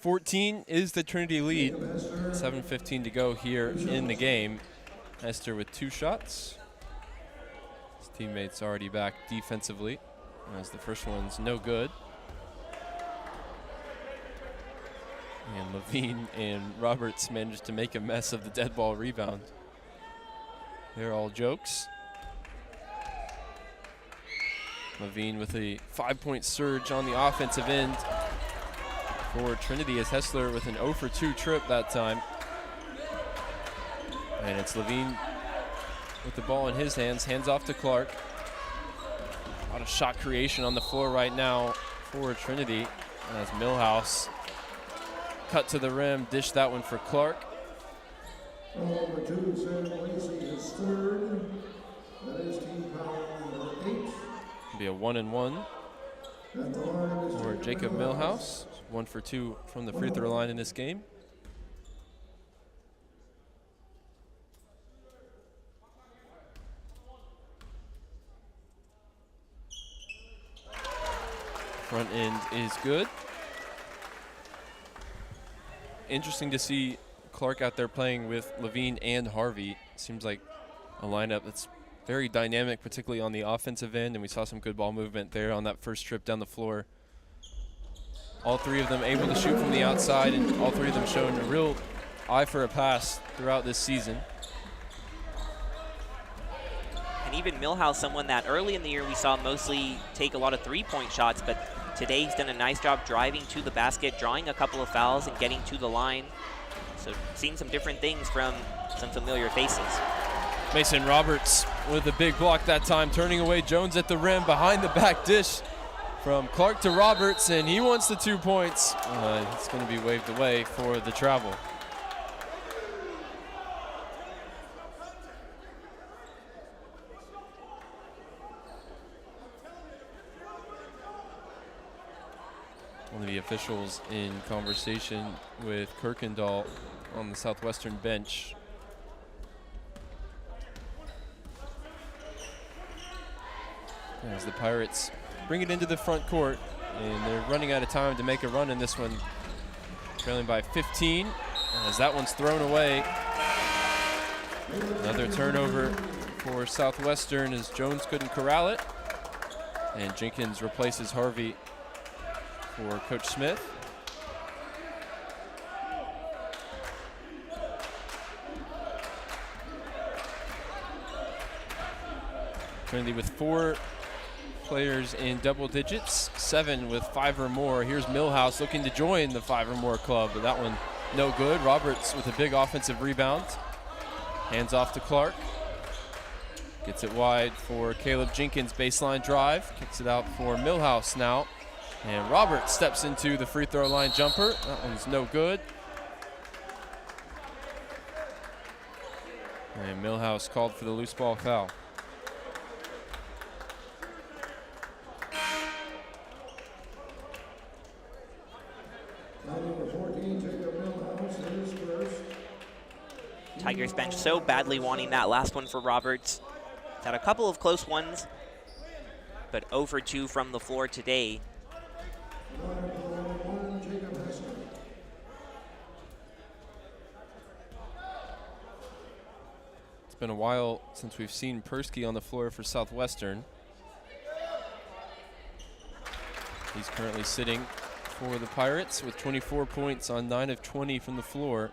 14 is the Trinity lead. 7:15 to go here in the game. Hester with 2 shots. His teammates already back defensively, as the first one's no good. And Levine and Roberts managed to make a mess of the dead ball rebound. They're all jokes. Levine with a 5-point surge on the offensive end for Trinity, as Hessler with an 0 for 2 trip that time. And it's Levine with the ball in his hands, hands off to Clark. A lot of shot creation on the floor right now for Trinity, as Millhouse cut to the rim, dished that one for Clark. Number 2, Sam Lacey, his 3rd. That is team foul number 8. It'll be a 1-and-1 And the line is for Jacob Millhouse. 1 for 2 from the free throw line in this game. Front end is good. Interesting to see Clark out there playing with Levine and Harvey. Seems like a lineup that's very dynamic, particularly on the offensive end, and we saw some good ball movement there on that first trip down the floor. All 3 of them able to shoot from the outside, and all 3 of them showing a real eye for a pass throughout this season. And even Millhouse, someone that early in the year we saw mostly take a lot of 3-point shots, but today he's done a nice job driving to the basket, drawing a couple of fouls, and getting to the line. So seeing some different things from some familiar faces. Mason Roberts with a big block that time, turning away Jones at the rim, behind the back dish from Clark to Roberts, and he wants the 2 points. It's going to be waved away for the travel. One of the officials in conversation with Kirkendall on the Southwestern bench. As the Pirates bring it into the front court, and they're running out of time to make a run in this one. Trailing by 15, as that one's thrown away. Another turnover for Southwestern, as Jones couldn't corral it. And Jenkins replaces Harvey for Coach Smith. Trinity with 4 players in double digits, 7 with 5 or more. Here's Millhouse looking to join the 5 or more club, but that one no good. Roberts with a big offensive rebound. Hands off to Clark. Gets it wide for Caleb Jenkins, baseline drive. Kicks it out for Millhouse now. And Roberts steps into the free throw line jumper. That one's no good. And Millhouse called for the loose ball foul. number 14, Jacob Millhouse, his 1st. Tigers bench so badly wanting that last one for Roberts. He's had a couple of close ones, but 0 for 2 from the floor today. It's been a while since we've seen Persky on the floor for Southwestern. He's currently sitting for the Pirates with 24 points on 9 of 20 from the floor.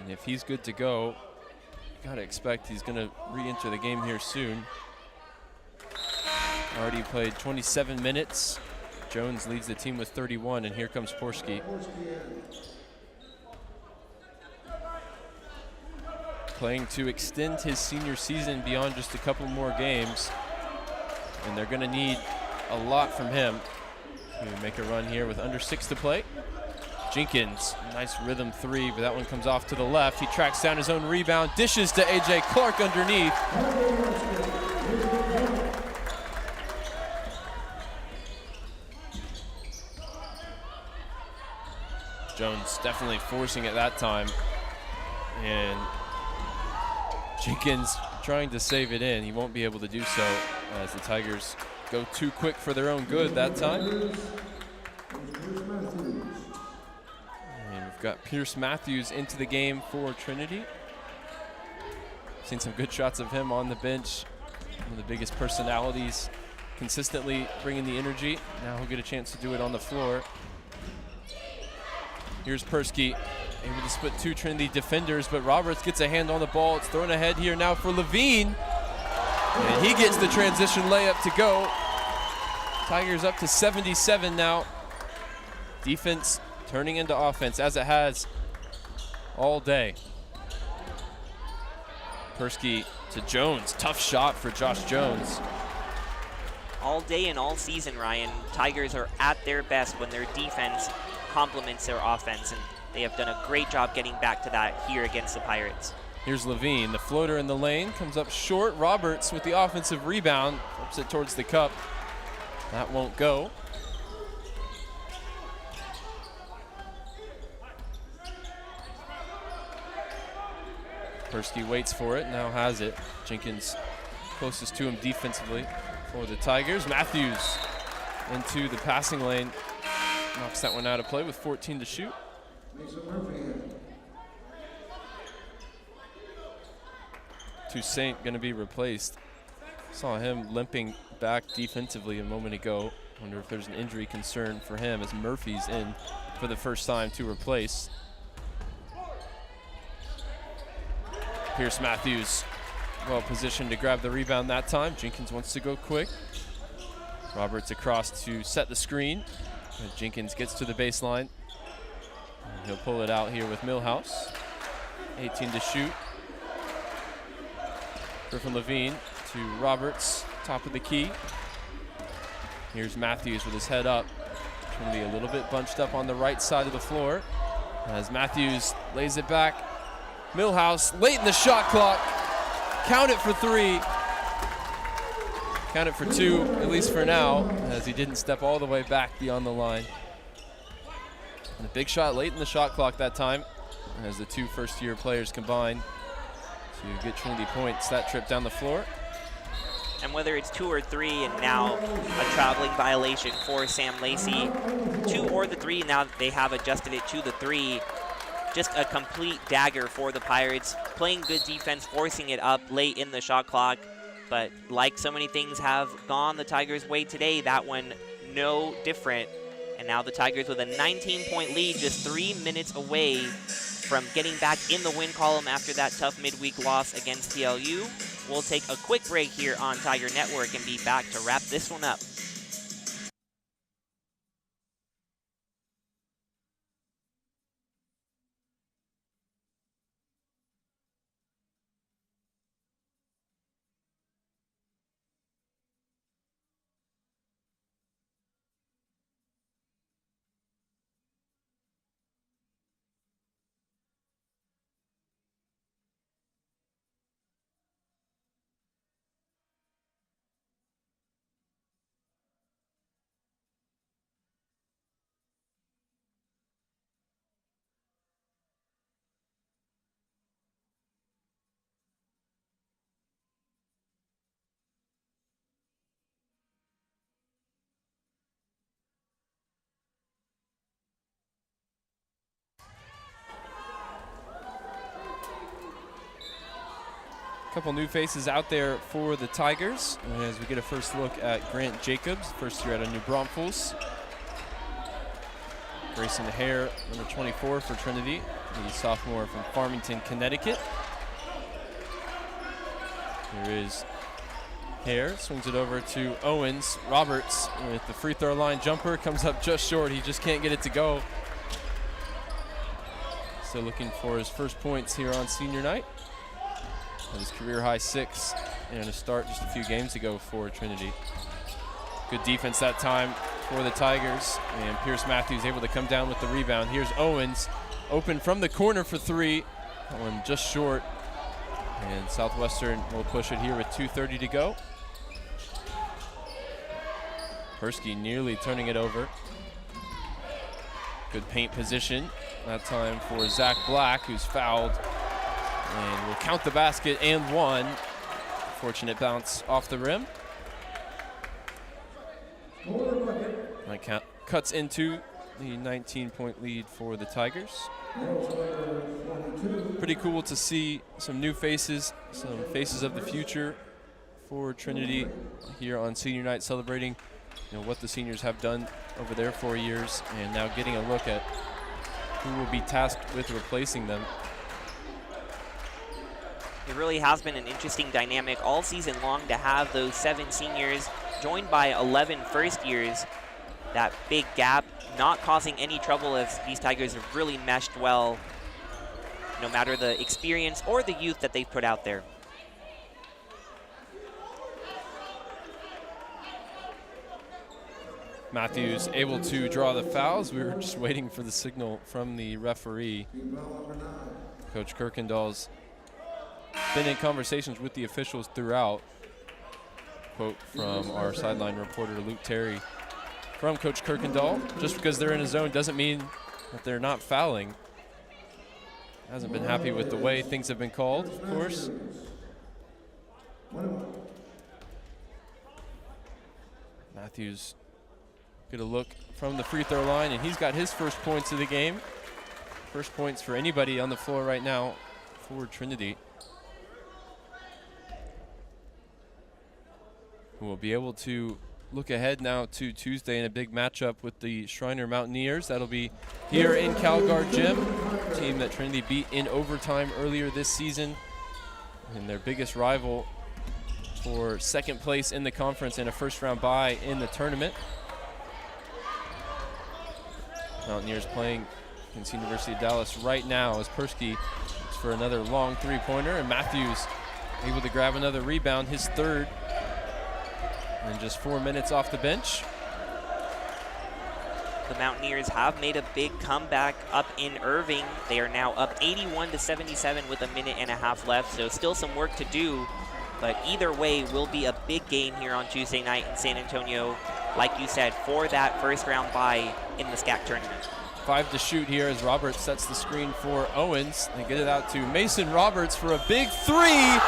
And if he's good to go, you gotta expect he's gonna re-enter the game here soon. Already played 27 minutes. Jones leads the team with 31, and here comes Porsky. Playing to extend his senior season beyond just a couple more games. And they're gonna need a lot from him to make a run here with under 6 to play. Jenkins, nice rhythm 3, but that one comes off to the left. He tracks down his own rebound, dishes to A.J. Clark underneath. Jones definitely forcing it that time. And Jenkins trying to save it in. He won't be able to do so as the Tigers go too quick for their own good that time. got Pierce Matthews into the game for Trinity. Seen some good shots of him on the bench. One of the biggest personalities, consistently bringing the energy. Now he'll get a chance to do it on the floor. Here's Persky, able to split 2 Trinity defenders, but Roberts gets a hand on the ball. It's thrown ahead here now for Levine. And he gets the transition layup to go. Tigers up to 77 now. Defense turning into offense, as it has all day. Persky to Jones. Tough shot for Josh Jones. All day and all season, Ryan, Tigers are at their best when their defense complements their offense, and they have done a great job getting back to that here against the Pirates. Here's Levine, the floater in the lane, comes up short. Roberts with the offensive rebound, flips it towards the cup. That won't go. Persky waits for it, now has it. Jenkins closest to him defensively for the Tigers. Matthews into the passing lane. Knocks that one out of play with 14 to shoot. Toussaint going to be replaced. Saw him limping back defensively a moment ago. Wonder if there's an injury concern for him as Murphy's in for the first time to replace. Pierce Matthews well positioned to grab the rebound that time. Jenkins wants to go quick. Roberts across to set the screen. And Jenkins gets to the baseline. And he'll pull it out here with Millhouse. 18 to shoot. Griffin Levine to Roberts, top of the key. Here's Matthews with his head up. Trinity a little bit bunched up on the right side of the floor. As Matthews lays it back. Millhouse late in the shot clock. Count it for 3. Count it for 2, at least for now, as he didn't step all the way back beyond the line. And a big shot late in the shot clock that time, as the 2 first-year players combine to get Trinity points that trip down the floor. And whether it's 2 or 3, and now a traveling violation for Sam Lacey, 2 or the 3, now that they have adjusted it to the 3, just a complete dagger for the Pirates. Playing good defense, forcing it up late in the shot clock. But like so many things have gone the Tigers' way today, that one no different. And now the Tigers with a 19-point lead, just 3 minutes away from getting back in the win column after that tough midweek loss against TLU. We'll take a quick break here on Tiger Network and be back to wrap this one up. Couple new faces out there for the Tigers as we get a first look at Grant Jacobs, first year out of New Braunfels. Grayson Hare, number 24 for Trinity, the sophomore from Farmington, Connecticut. Here is Hare, swings it over to Owens. Roberts with the free throw line jumper, comes up just short. He just can't get it to go. Still looking for his first points here on senior night. His career high 6 and a start just a few games ago for Trinity. Good defense that time for the Tigers, and Pierce Matthews able to come down with the rebound. Here's Owens, open from the corner for 3. That one just short, and Southwestern will push it here with 2:30 to go. Persky nearly turning it over. Good paint position that time for Zach Black, who's fouled. And we'll count the basket and 1. Fortunate bounce off the rim. That cuts into the 19-point lead for the Tigers. Pretty cool to see some new faces, some faces of the future for Trinity here on senior night, celebrating what the seniors have done over their 4 years, and now getting a look at who will be tasked with replacing them. It really has been an interesting dynamic all season long to have those 7 seniors joined by 11 first years. That big gap not causing any trouble as these Tigers have really meshed well, no matter the experience or the youth that they've put out there. Matthews able to draw the fouls. We were just waiting for the signal from the referee. Coach Kirkendall's been in conversations with the officials throughout. Quote from our sideline reporter Luke Terry from Coach Kirkendall: just because they're in a zone doesn't mean that they're not fouling. Hasn't been happy with the way things have been called, of course. Matthews get a look from the free throw line, and he's got his first points of the game. First points for anybody on the floor right now for Trinity, who will be able to look ahead now to Tuesday in a big matchup with the Shriner Mountaineers. That'll be here in CalGuard Gym, a team that Trinity beat in overtime earlier this season, and their biggest rival for second place in the conference and a first-round bye in the tournament. Mountaineers playing against University of Dallas right now as Persky looks for another long three-pointer, and Matthews able to grab another rebound, his third, and just 4 minutes off the bench. The Mountaineers have made a big comeback up in Irving. They are now up 81-77 with a minute and a half left, so still some work to do. But either way, will be a big game here on Tuesday night in San Antonio, like you said, for that first round bye in the SCAC tournament. 5 to shoot here as Roberts sets the screen for Owens. They get it out to Mason Roberts for a big three.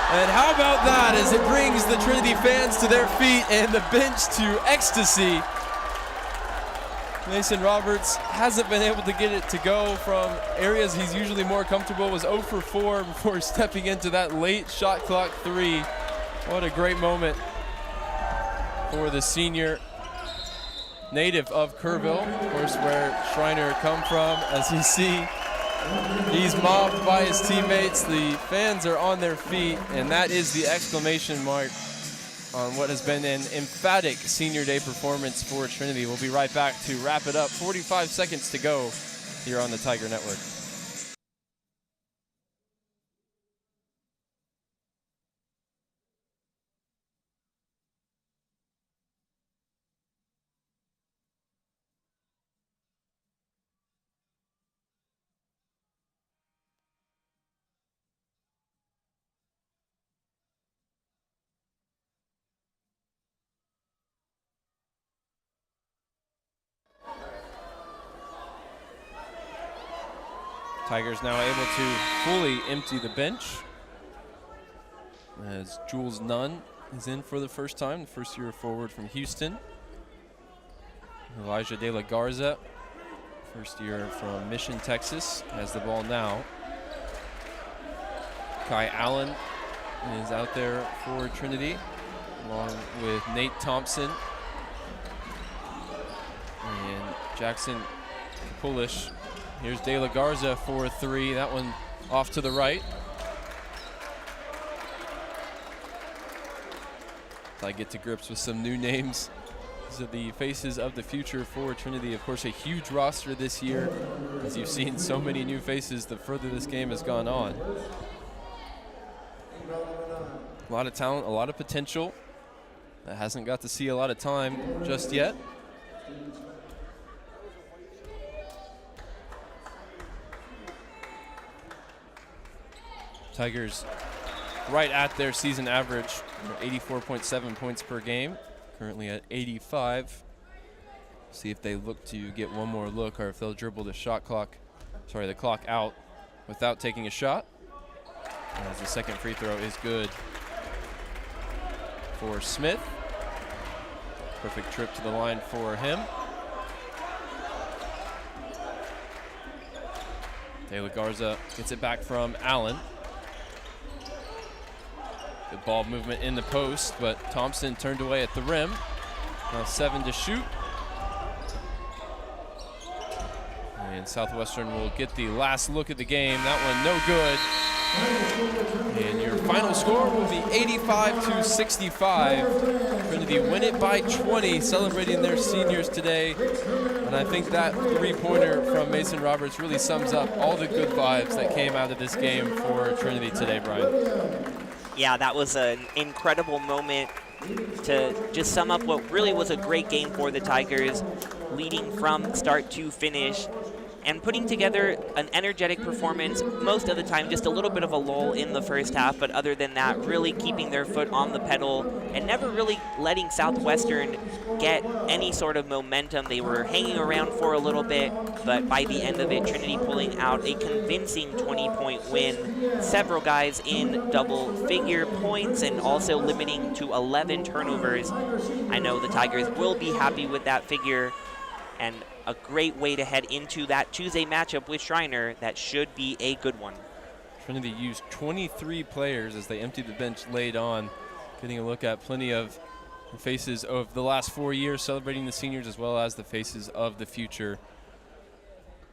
And how about that, as it brings the Trinity fans to their feet and the bench to ecstasy. Mason Roberts hasn't been able to get it to go from areas he's usually more comfortable. Was 0 for 4 before stepping into that late shot clock three. What a great moment for the senior, native of Kerrville, of course, where Shriner come from. As you see, he's mobbed by his teammates. The fans are on their feet, and that is the exclamation mark on what has been an emphatic senior day performance for Trinity. We'll be right back to wrap it up. 45 seconds to go here on the Tiger Network. Tigers now able to fully empty the bench as Jules Nunn is in for the first time, the first year forward from Houston. Elijah De La Garza, first year from Mission, Texas, has the ball now. Kai Allen is out there for Trinity, along with Nate Thompson and Jackson Kapulish. Here's De La Garza for three. That one off to the right. I get to grips with some new names. These are the faces of the future for Trinity. Of course, a huge roster this year. As you've seen so many new faces the further this game has gone on. A lot of talent, a lot of potential. That hasn't got to see a lot of time just yet. Tigers right at their season average, 84.7 points per game, currently at 85. See if they look to get one more look or if they'll dribble the the clock out without taking a shot. As the second free throw is good for Smith. Perfect trip to the line for him. De La Garza gets it back from Allen. Good ball movement in the post, but Thompson turned away at the rim. Now 7 to shoot. And Southwestern will get the last look at the game. That one no good. And your final score will be 85-65. Trinity win it by 20, celebrating their seniors today. And I think that three-pointer from Mason Roberts really sums up all the good vibes that came out of this game for Trinity today, Brian. Yeah, that was an incredible moment to just sum up what really was a great game for the Tigers, leading from start to finish and putting together an energetic performance. Most of the time, just a little bit of a lull in the first half, but other than that, really keeping their foot on the pedal and never really letting Southwestern get any sort of momentum. They were hanging around for a little bit, but by the end of it, Trinity pulling out a convincing 20-point win. Several guys in double-figure points and also limiting to 11 turnovers. I know the Tigers will be happy with that figure, and a great way to head into that Tuesday matchup with Schreiner. That should be a good one. Trinity used 23 players as they emptied the bench late on. Getting a look at plenty of the faces of the last 4 years, celebrating the seniors as well as the faces of the future.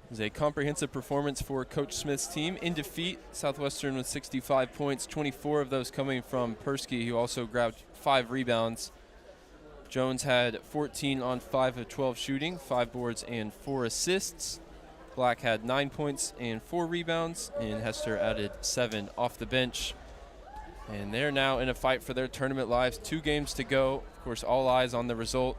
It was a comprehensive performance for Coach Smith's team. In defeat, Southwestern with 65 points, 24 of those coming from Persky, who also grabbed 5 rebounds. Jones had 14 on 5 of 12 shooting, 5 boards and 4 assists. Black had 9 points and 4 rebounds, and Hester added 7 off the bench. And they're now in a fight for their tournament lives. 2 games to go. Of course, all eyes on the result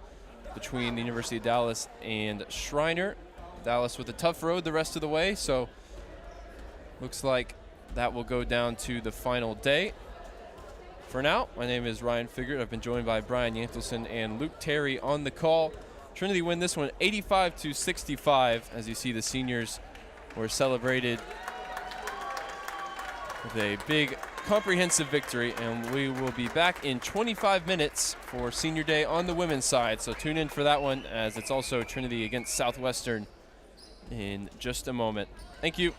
between the University of Dallas and Schreiner. Dallas with a tough road the rest of the way, so looks like that will go down to the final day. For now, my name is Ryan Figured. I've been joined by Brian Yantelson and Luke Terry on the call. Trinity win this one 85-65. As you see, the seniors were celebrated with a big comprehensive victory, and we will be back in 25 minutes for Senior Day on the women's side. So tune in for that one, as it's also Trinity against Southwestern in just a moment. Thank you.